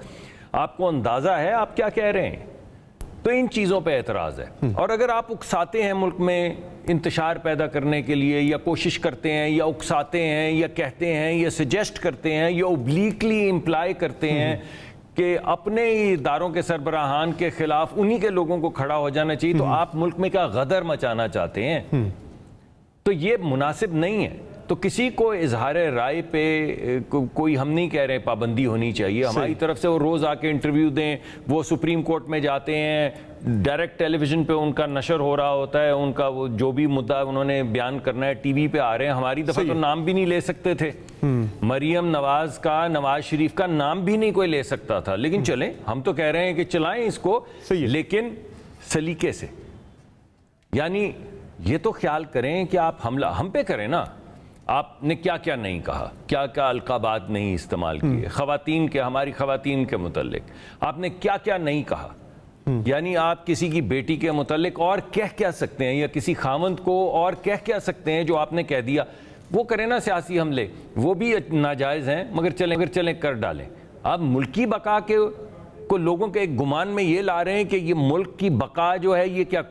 आपको अंदाजा है आप क्या कह रहे हैं? तो इन चीज़ों पे एतराज़ है। और अगर आप उकसाते हैं मुल्क में इंतशार पैदा करने के लिए, या कोशिश करते हैं, या उकसाते हैं, या कहते हैं, या सजेस्ट करते हैं, या ओब्लिकली इम्प्लाई करते हैं कि अपने ही इदारों के सरबराहान के खिलाफ उन्हीं के लोगों को खड़ा हो जाना चाहिए, तो आप मुल्क में क्या गदर मचाना चाहते हैं? तो ये मुनासिब नहीं है। तो किसी को इजहार राय पे कोई, हम नहीं कह रहे पाबंदी होनी चाहिए, हमारी तरफ से वो रोज़ आके इंटरव्यू दें, वो सुप्रीम कोर्ट में जाते हैं, डायरेक्ट टेलीविज़न पे उनका नशर हो रहा होता है, उनका वो जो भी मुद्दा उन्होंने बयान करना है टीवी पे आ रहे हैं। हमारी दफ़ा तो नाम भी नहीं ले सकते थे, मरियम नवाज का, नवाज शरीफ का नाम भी नहीं कोई ले सकता था। लेकिन चलें, हम तो कह रहे हैं कि चलाएं इसको, लेकिन सलीके से। यानी ये तो ख्याल करें कि आप हमला हम पे करें ना। आपने क्या क्या नहीं कहा, क्या क्या अलकाबात नहीं इस्तेमाल किए ख़वातीन के, हमारी ख़वातीन के मुतल्लिक आपने क्या क्या नहीं कहा। यानी आप किसी की बेटी के मुतल्लिक और कह सकते हैं, या किसी खावंद को और कह सकते हैं जो आपने कह दिया। वो करें ना सियासी हमले, वो भी नाजायज़ हैं, मगर चलें कर डालें। आप मुल्की बका के को लोगों के एक गुमान में ये ला रहे हैं कि ये मुल्क की बका जो है ये क्या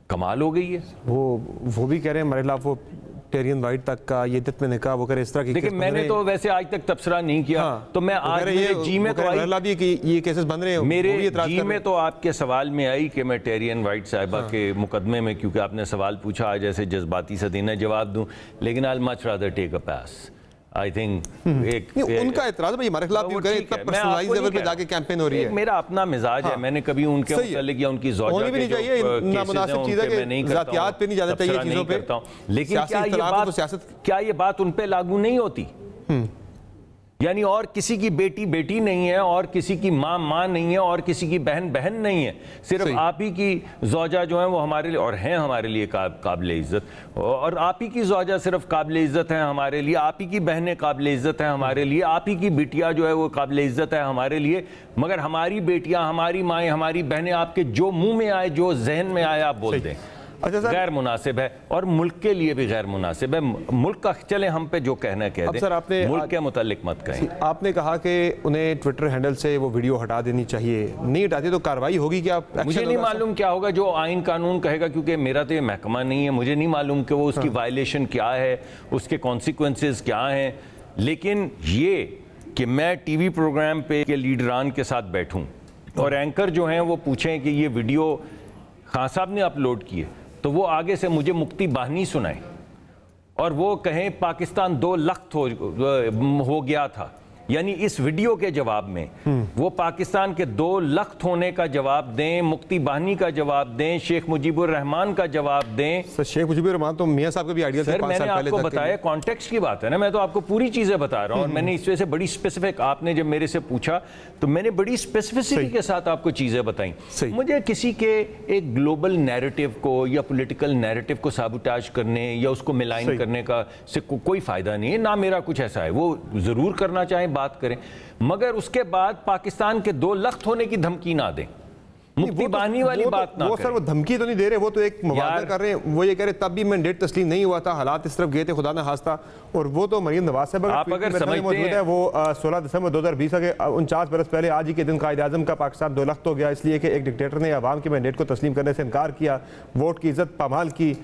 कमाल हो गई है। वो भी कह रहे हैं हमारे खिलाफ वो टेरियन वाइट तक का ये इद्दत मैंने कहा, वो करे इस तरह की। देखिए मैंने तो वैसे आज तक तबसरा नहीं किया, तो मैं आज मेरे जी में तो आई कि ये केसेस बन रहे हैं, मेरे जी में तो आपके सवाल में आई कि मैं टेरियन वाइट साहिबा के मुकदमे में, क्योंकि आपने सवाल पूछा, आज ऐसे जज्बाती से देना जवाब दूं, लेकिन I much rather take a pass. I think उनका एतराज भाई हमारे खिलाफ क्यों करें, इतना पर्सनलाइज्ड लेवल पे जाके कैंपेन हो रही है। मेरा अपना मिजाज है, मैंने कभी उनके मुतालिक या उनकी ज़ौजा भी नहीं चाहिए, नामुनासिब चीज़ है कि ज़ातियात पे नहीं जाना चाहिए चीज़ों पे, लेकिन क्या ये बात उन पे लागू नहीं होती? यानी और किसी की बेटी बेटी नहीं है, और किसी की माँ माँ नहीं है, और किसी की बहन बहन नहीं है, सिर्फ आप ही की ज़ौजा जो है वो हमारे लिए और हैं हमारे लिए काबिल इज़्ज़त, और आप ही की ज़ौजा सिर्फ काबिल इज़्ज़त है हमारे लिए, आप ही की बहनें काबिल इज़्ज़त है हमारे लिए, आप ही की बिटिया जो है वो काबिल इज़्ज़त है हमारे लिए। मगर हमारी बेटियाँ, हमारी माएँ, हमारी बहनें आपके जो मुँह में आए, जो जहन में आए आप बोल दें, अच्छा गैर मुनासिब है, और मुल्क के लिए भी गैर मुनासिब है। मुल्क का चले हम पे जो कहना है कह दें, सर आपने मुल्क के मुतालिक मत कहें। आपने कहा कि उन्हें ट्विटर हैंडल से वो वीडियो हटा देनी चाहिए, नहीं हटाती तो कार्रवाई होगी क्या? मुझे नहीं मालूम क्या होगा, जो आइन कानून कहेगा, क्योंकि मेरा तो ये महकमा नहीं है, मुझे नहीं मालूम कि वो उसकी वायलेशन क्या है, उसके कॉन्सिक्वेंसेस क्या हैं। लेकिन ये कि मैं टीवी प्रोग्राम पे के लीडरान के साथ बैठूं और एंकर जो हैं वो पूछें कि ये वीडियो खान साहब ने अपलोड की है, तो वो आगे से मुझे मुक्ति बाहनी सुनाए और वो कहें पाकिस्तान 2 लख्त हो गया था, यानी इस वीडियो के जवाब में वो पाकिस्तान के 2 लख्त होने का जवाब दें, मुक्ति बाहनी का जवाब दें, शेख मुजीबुर रहमान का जवाब दें। सर शेख मुजीबुर रहमान तो मियां साहब का भी आइडिया था। सर मैंने आपको बताया, कॉन्टेक्स्ट की बात है ना, मैं तो आपको पूरी चीजें बता रहा हूं, और मैंने इस वजह से बड़ी स्पेसिफिक, आपने जब मेरे से पूछा तो मैंने बड़ी स्पेसिफिसिटी के साथ आपको चीजें बताई। मुझे किसी के एक ग्लोबल नैरेटिव को या पॉलिटिकल नैरेटिव को साबुटाज करने या उसको मिलाइन करने का से कोई फायदा नहीं है, ना मेरा कुछ ऐसा है। वो जरूर करना चाहें बात करें, मगर उसके बाद पाकिस्तान के 2 लख्त होने की धमकी ना दें, मुक्ति बानी वाली बात ना करें। वो सर वो धमकी तो नहीं दे रहे, वो तो एक मुवादा कर रहे हैं। वो ये कह रहे तब भी मैंडेट तस्लीम नहीं हुआ था, हालात इस तरफ गए थे खुदा न खास्ता, और वो तो मरीम नवाज साहब आप अगर समझते हैं वो 16 दिसंबर 2020 के 49 बरस पहले आज ही के दिन कायद आज़म का पाकिस्तान 2 लख्त हो गया, इसलिए कि एक डिक्टेटर ने अवाम के मैंडेट को तस्लीम करने से इनकार किया, वोट की इज्जत पामाल की।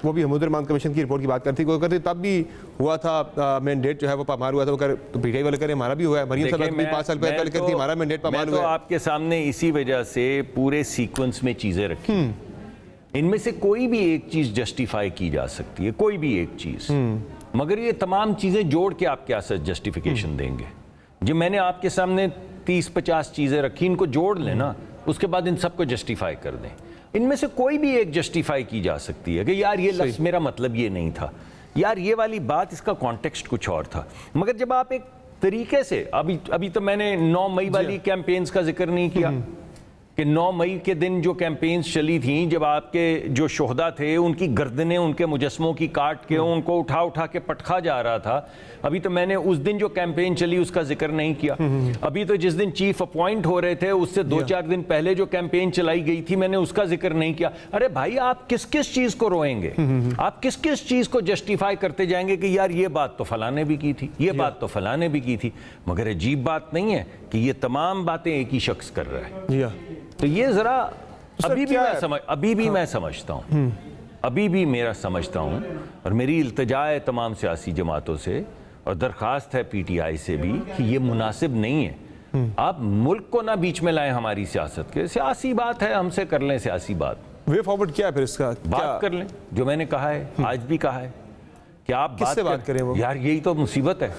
वो भी हमूद रहमान कमीशन की रिपोर्ट की बात करती, तब भी हुआ था मैंडेट जो है वो पामाल हुआ था। वो कर पीटीआई वाले करे हमारा भी हुआ है, मरीम साहब भी 5 साल पहले करती हमारा मैंडेट पामाल हुआ है। आपके सामने इसी वजह से पूरे सीक्वेंस में चीजें रखी, इनमें से कोई भी एक चीज जस्टिफाई की जा सकती है, कोई भी एक चीज, मगर ये तमाम चीजें जोड़ के आप क्या जस्टिफिकेशन देंगे? जो मैंने आपके सामने 30-50 चीजें रखी, इनको जोड़ लेना, उसके बाद इन सबको जस्टिफाई कर दें। इनमें से कोई भी एक जस्टिफाई की जा सकती है कि यार ये लफ्ज़ मेरा मतलब ये नहीं था, यार ये वाली बात, इसका कॉन्टेक्स्ट कुछ और था। मगर जब आप एक तरीके से, अभी तो मैंने 9 मई वाली कैंपेन्स का जिक्र नहीं किया कि 9 मई के दिन जो कैंपेन्स चली थी, जब आपके जो शोहदा थे उनकी गर्दनें उनके मुजस्मों की काट के उनको उठा के पटखा जा रहा था, अभी तो मैंने उस दिन जो कैंपेन चली उसका जिक्र नहीं किया। अभी तो जिस दिन चीफ अपॉइंट हो रहे थे उससे 2-4 दिन पहले जो कैंपेन चलाई गई थी मैंने उसका जिक्र नहीं किया। अरे भाई आप किस किस चीज को रोएंगे, आप किस किस चीज को जस्टिफाई करते जाएंगे कि यार ये बात तो फलाने भी की थी, ये बात तो फलाने भी की थी, मगर अजीब बात नहीं है कि ये तमाम बातें एक ही शख्स कर रहा है। तो ये जरा अभी भी मैं समझता हूँ, अभी भी मेरा समझता हूँ, और मेरी इल्तिजा है तमाम सियासी जमातों से और दरख्वास्त है पीटीआई से भी कि ये मुनासिब नहीं है। आप मुल्क को ना बीच में लाएं हमारी सियासत के, सियासी बात है, हमसे कर लें सियासी बात। वे फॉरवर्ड क्या है फिर इसका? बात कर लें, जो मैंने कहा है आज भी कहा है कि आप बात करें। वो यार यही तो मुसीबत है,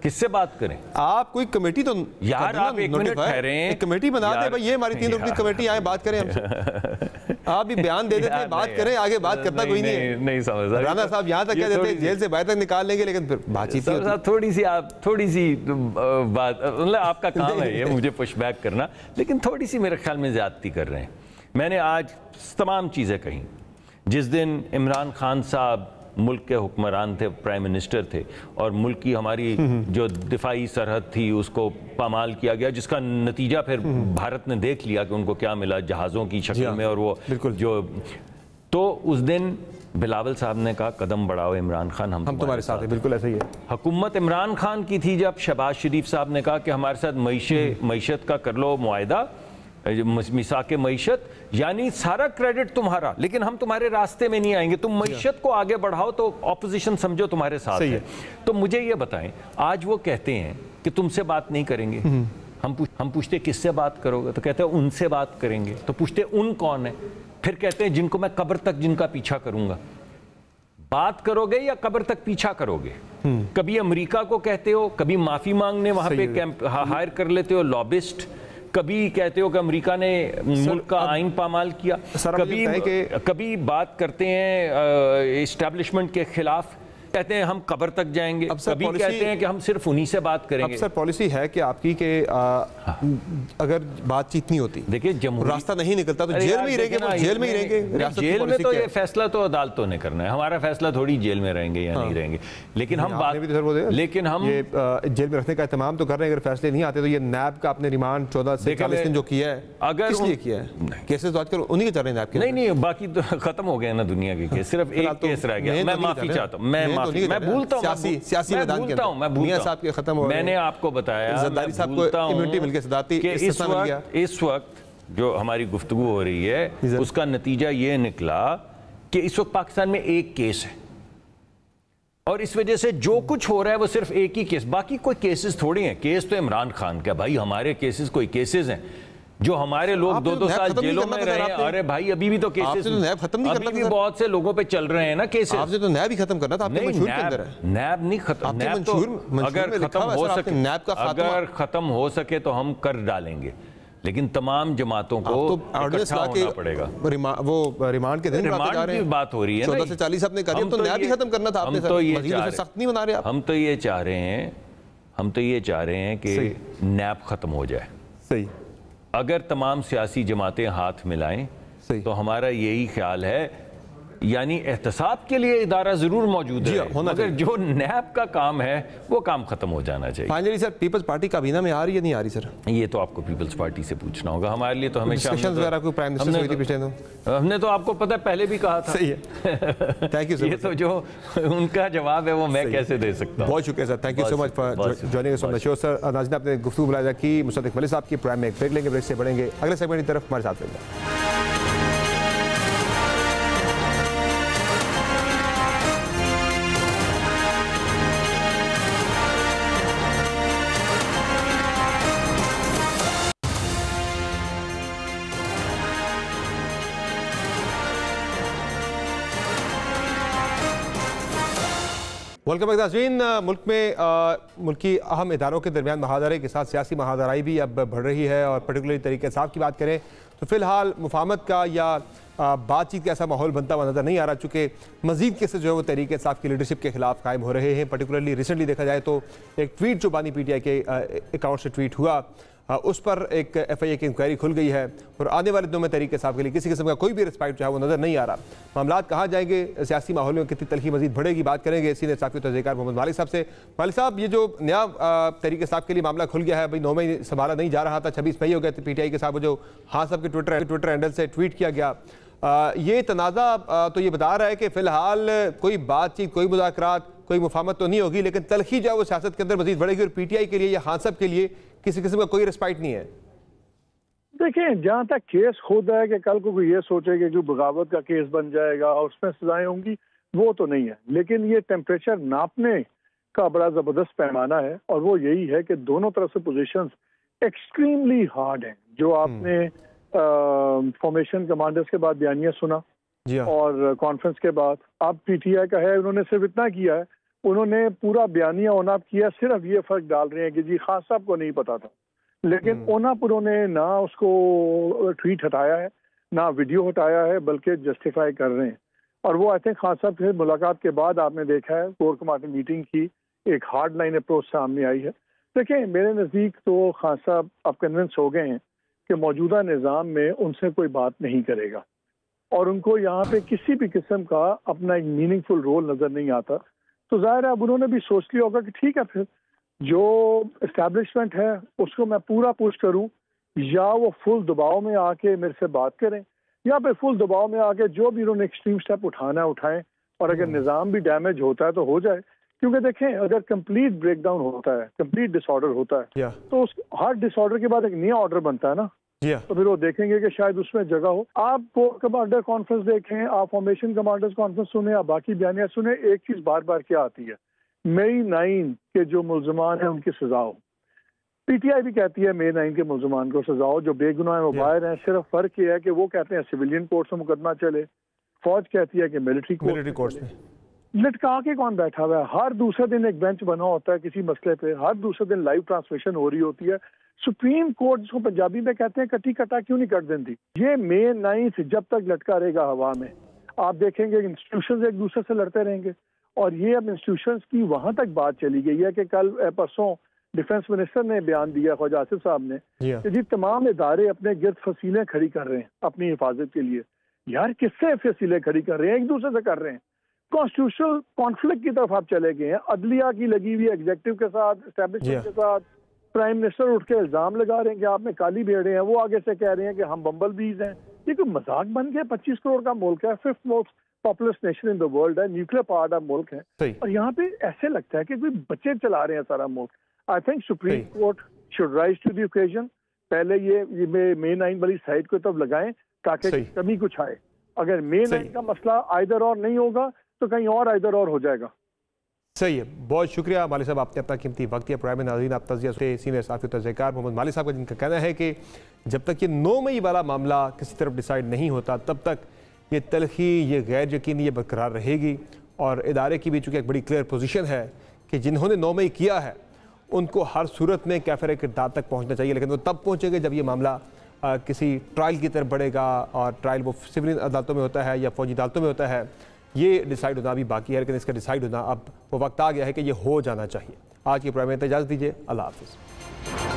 किससे बात करें? आप कोई कमेटी तो यार आप एक मिनट ठहरे, एक कमेटी बना दे भाई, ये हमारी 3 रुपए की कमेटी आए बात करें हमसे। आप भी बयान दे देते हैं, बात करें, आगे बात करता कोई नहीं है। नहीं समझ रहा राना साहब यहाँ तक कह देते हैं जेल से बाहर तक निकाल लेंगे, लेकिन फिर बातचीत थोड़ी सी बात, मतलब आपका काम है ये मुझे पुशबैक करना, लेकिन थोड़ी सी मेरे ख्याल में ज्यादती कर रहे हैं। मैंने आज तमाम चीजें कही, जिस दिन इमरान खान साहब मुल्क के हुक्मरान थे, प्राइम मिनिस्टर थे, और मुल्क की हमारी जो दिफाई सरहद थी उसको पामाल किया गया, जिसका नतीजा फिर भारत ने देख लिया कि उनको क्या मिला जहाज़ों की शक्ल में, और वो जो तो उस दिन बिलावल साहब ने कहा कदम बढ़ाओ इमरान खान, हम तुम्हारे साथ हैं। बिल्कुल ऐसा ही है। हुकूमत इमरान खान की थी जब शहबाज शरीफ साहब ने कहा कि हमारे साथ मईशत का कर लो मुआहदा, मिसाके मईशत, यानी सारा क्रेडिट तुम्हारा, लेकिन हम तुम्हारे रास्ते में नहीं आएंगे, तुम मईशत को आगे बढ़ाओ तो ऑपोजिशन समझो तुम्हारे साथ है। तो मुझे ये बताएं, आज वो कहते हैं कि तुमसे बात नहीं करेंगे, हम पूछते किससे बात करोगे, तो कहते हैं उनसे बात करेंगे, तो पूछते उन कौन है, फिर कहते हैं जिनको मैं कब्र तक जिनका पीछा करूंगा। बात करोगे या कब्र तक पीछा करोगे? कभी अमेरिका को कहते हो, कभी माफी मांगने वहां पे कैंप हायर कर लेते हो लॉबिस्ट, कभी कहते हो कि अमेरिका ने मुल्क का आइन पामाल किया, कभी बात करते हैं इस्टेब्लिशमेंट के खिलाफ, कहते हैं हम कब्र तक जाएंगे, कभी कहते हैं कि हम सिर्फ उन्हीं से बात करेंगे। अब सर पॉलिसी है कि आपकी के अगर बातचीत नहीं होती, देखिए रास्ता नहीं निकलता तो जेल में ही रहेंगे, जेल में ही रहेंगे। जेल में तो ये फैसला तो अदालतों ने करना है, हमारा फैसला थोड़ी जेल में रहेंगे या नहीं रहेंगे। लेकिन हम बात, लेकिन हम ये जेल में रखने का इत्तेमाम तो कर रहे हैं, अगर फैसले नहीं आते तो ये नैब का अपने रिमांड 14 से 40 दिन जो किया है, अगर किसलिए किया है? केसेस तो आजकल उन्हीं के चल रहे हैं नैब के। नहीं, बाकी तो खत्म हो गए ना दुनिया के केस, सिर्फ एक केस रह गया। मैं माफी चाहता हूँ, मैं भूलता हूँ, सियासी मैदान के अंदर साहब के खत्म हो गए। मैंने आपको बताया जरदारी साहब को इम्यूनिटी मिल गया, इस वक्त जो हमारी गुफ्तगू हो रही है उसका नतीजा ये निकला कि इस वक्त पाकिस्तान में एक केस है और इस वजह से जो कुछ हो रहा है वो सिर्फ एक ही केस, बाकी कोई केसेस थोड़ी हैं। केस तो इमरान खान का, भाई हमारे केसेस कोई केसेस हैं जो हमारे लोग 2-2 साल जेलों में रहे हैं। अरे भाई अभी भी तो केसेस खत्म नहीं करना, अभी भी बहुत से लोगों पे चल रहे हैं ना केसेस। आपसे तो नैब ही खत्म करना था, आपने मंशूर के अंदर है। नैब नहीं खत्म, नैब तो अगर खत्म हो सके, अगर खत्म हो सके तो हम कर डालेंगे, लेकिन तमाम जमातों को इकट्ठा होना पड़ेगा। वो रिमांड के दिन रिमांड की बात हो रही है, 14 से 40 आपने कहा, तो नैब ही खत्म करना था आपने, तो ये सख्त नहीं बना रहे आप। हम तो ये चाह रहे हैं कि नैब खत्म हो जाए। सही, अगर तमाम सियासी जमातें हाथ मिलाएं तो हमारा यही ख्याल है, यानी एहतसाब के लिए इदारा जरूर मौजूद है, मगर जो नैब का काम है वो काम खत्म हो जाना चाहिए। फाइनली सर, पीपल्स पार्टी काबीना में आ रही है नहीं आ रही सर? ये तो आपको पीपल्स पार्टी से पूछना होगा, हमारे लिए तो हमेशा हमने तो आपको पता है पहले भी कहा था। सही है, थैंक यू सर। ये तो जो उनका जवाब है वो मैं कैसे दे सकता हूँ। बहुत शुक्रिया sir, thank you so much for joining us on the show sir. नाज़रीन, आपने गुफ्तगू बुलाया कि मुसद्दिक मलिक साहब की प्रोग्राम में एक ब्रेक लेंगे, ब्रेक से बढ़ेंगे अगले सेगमेंट की तरफ, हमारे साथ रहेंगे। वेलकम बैक नाज़रीन। मुल्क में मुल्की अहम इदारों के दरमियान महादारे के साथ सियासी महादाराई भी अब बढ़ रही है, और पर्टिकुलरली तरीके इंसाफ की बात करें तो फिलहाल मुफाहमत का या बातचीत का ऐसा माहौल बनता हुआ नजर नहीं आ रहा, चूँकि मजीद केसेस जो है वो तहरीक इंसाफ की लीडरशिप के खिलाफ कायम हो रहे हैं। पर्टिकुलरली रिसेंटली देखा जाए तो एक ट्वीट जो बानी PTI के अकाउंट से ट्वीट हुआ, उस पर एक FIA की इंक्वायरी खुल गई है, और आने वाले दिनों में तहरीक इंसाफ के लिए किसी किस्म का कोई भी रिस्पाइट जो है वो नज़र नहीं आ रहा। मामलात कहाँ जाएंगे, सियासी माहौल में कितनी तलखी मजीद बढ़ेगी, बात करेंगे सीनियर साफ़ी तहज़ीरकार मोहम्मद मालिक साहब से। मालिक साहब, ये जो नया तहरीक इंसाफ के लिए मामला खुल गया है, भाई 9 मई संभाला नहीं जा रहा था, 26 मई हो गए PTI के साथ, जो हाँ साहब के ट्विटर हैंडल से ट्वीट किया गया, ये तनाज़ा तो ये बता रहा है कि फ़िलहाल कोई बातचीत, कोई मुज़ाकरात, कोई मुफाहमत तो नहीं होगी, लेकिन तलखी जो है वो सियासत के अंदर मजीद बढ़ेगी, और PTI के लिए या हाँ साहब के लिए किसी किस्म का कोई रिस्पाइट नहीं है। देखें, जहाँ तक केस खुद है कि कल को कोई ये सोचे कि बगावत का केस बन जाएगा और उसमें सजाएं होंगी, वो तो नहीं है। लेकिन ये टेम्परेचर नापने का बड़ा ज़बरदस्त पैमाना है, और वो यही है कि दोनों तरफ से पोजीशंस एक्सट्रीमली हार्ड हैं। जो आपने फॉर्मेशन कमांडर्स के बाद बयानिया सुना और कॉन्फ्रेंस के बाद, अब PTI का है, उन्होंने सिर्फ इतना किया है, उन्होंने पूरा बयानिया ओनाप किया, सिर्फ ये फर्क डाल रहे हैं कि जी खान साहब को नहीं पता था, लेकिन ओनाप उन्होंने ना उसको ट्वीट हटाया है ना वीडियो हटाया है, बल्कि जस्टिफाई कर रहे हैं। और वो आई थिंक खान साहब से मुलाकात के बाद आपने देखा है कोर कमांडर मीटिंग की एक हार्ड लाइन अप्रोच सामने आई है। देखिए, मेरे नज़दीक तो खान साहब अब कन्विंस हो गए हैं कि मौजूदा निज़ाम में उनसे कोई बात नहीं करेगा, और उनको यहाँ पे किसी भी किस्म का अपना एक मीनिंगफुल रोल नज़र नहीं आता। तो जाहिर है अब उन्होंने भी सोच लिया होगा कि ठीक है, फिर जो इस्टेब्लिशमेंट है उसको मैं पूरा पुश करूं, या वो फुल दबाव में आके मेरे से बात करें, या फिर फुल दबाव में आके जो भी उन्होंने एक्सट्रीम स्टेप उठाना है उठाएं, और अगर निज़ाम भी डैमेज होता है तो हो जाए। क्योंकि देखें, अगर कंप्लीट ब्रेकडाउन होता है, कंप्लीट डिसऑर्डर होता है, तो उस हर डिसऑर्डर के बाद एक नया ऑर्डर बनता है ना, तो फिर वो देखेंगे कि शायद उसमें जगह हो। आप कोर कमांडर कॉन्फ्रेंस देखें, आप फॉर्मेशन कमांडर्स कॉन्फ्रेंस सुने, आप बाकी बयानियां सुने, एक चीज बार बार क्या आती है, मई 9 के जो मुल्जमान हैं उनकी सजा हो। PTI भी कहती है मई 9 के मुल्जमान को सजा हो, जो बेगुनाह वो बाहर हैं। सिर्फ फर्क ये है कि वो कहते हैं सिविलियन कोर्ट से मुकदमा चले, फौज कहती है कि मिलिट्री कोर्ट में। लटका के कौन बैठा हुआ है? हर दूसरे दिन एक बेंच बना होता है किसी मसले पे, हर दूसरे दिन लाइव ट्रांसमिशन हो रही होती है। सुप्रीम कोर्ट, जिसको पंजाबी में कहते हैं कटी कटा क्यों नहीं कर देती? ये मई 9 जब तक लटका रहेगा हवा में, आप देखेंगे इंस्टीट्यूशंस एक दूसरे से लड़ते रहेंगे। और ये अब इंस्टीट्यूशंस की वहां तक बात चली गई है कि कल परसों डिफेंस मिनिस्टर ने बयान दिया, ख्वाजा आसिफ साहब ने, कि जी तमाम इदारे अपने गिर्द फसीलें खड़ी कर रहे हैं अपनी हिफाजत के लिए। यार किससे फसीलें खड़ी कर रहे हैं? एक दूसरे से कर रहे हैं। कॉन्स्टिट्यूशनल कॉन्फ्लिक्ट की तरफ आप चले गए हैं, अदलिया की लगी हुई एग्जीक्यूटिव के साथ, एस्टेब्लिशमेंट के साथ। प्राइम मिनिस्टर उठ के इल्जाम लगा रहे हैं कि आप में काली भेड़े हैं, वो आगे से कह रहे हैं कि हम बम्बल बीज हैं। ये कोई मजाक बन गया? 25 करोड़ का मुल्क है, 5th most populous nation in the world है, न्यूक्लियर पावर्ड ऑफ मुल्क है, और यहाँ पे ऐसे लगता है कि कोई बच्चे चला रहे हैं सारा मुल्क। I think Supreme Court should rise to the occasion. पहले ये मई 9 वाली साइड को तब लगाएं ताकि कमी कुछ आए। अगर मई 9 का मसला आइदर और नहीं होगा तो कहीं और आइदर और हो जाएगा। सही है, बहुत शुक्रिया मालिक साहब, आपने अपना कीमती वक्त दिया। प्रोग्राम में नाज़रीन आप तज़किया से सीनियर साफ़ी तज़कियाकार मोहम्मद मालिक साहब का, जिनका कहना है कि जब तक ये 9 मई वाला मामला किसी तरफ डिसाइड नहीं होता तब तक ये तलखी, ये गैर यकीनी, ये बरकरार रहेगी। और इदारे की भी चूँकि एक बड़ी क्लियर पोजीशन है कि जिन्होंने 9 मई किया है उनको हर सूरत में कैफ़िर किरदार तक पहुँचना चाहिए, लेकिन वो तब पहुँचेंगे जब ये मामला किसी ट्रायल की तरफ बढ़ेगा। और ट्रायल वो सिविल अदालतों में होता है या फौजी अदालतों में होता है, ये डिसाइड होना अभी बाकी है, लेकिन इसका डिसाइड होना अब वो वक्त आ गया है कि ये हो जाना चाहिए। आज के प्रोग्राम में इजाज़त दीजिए, अल्लाह हाफ़िज़।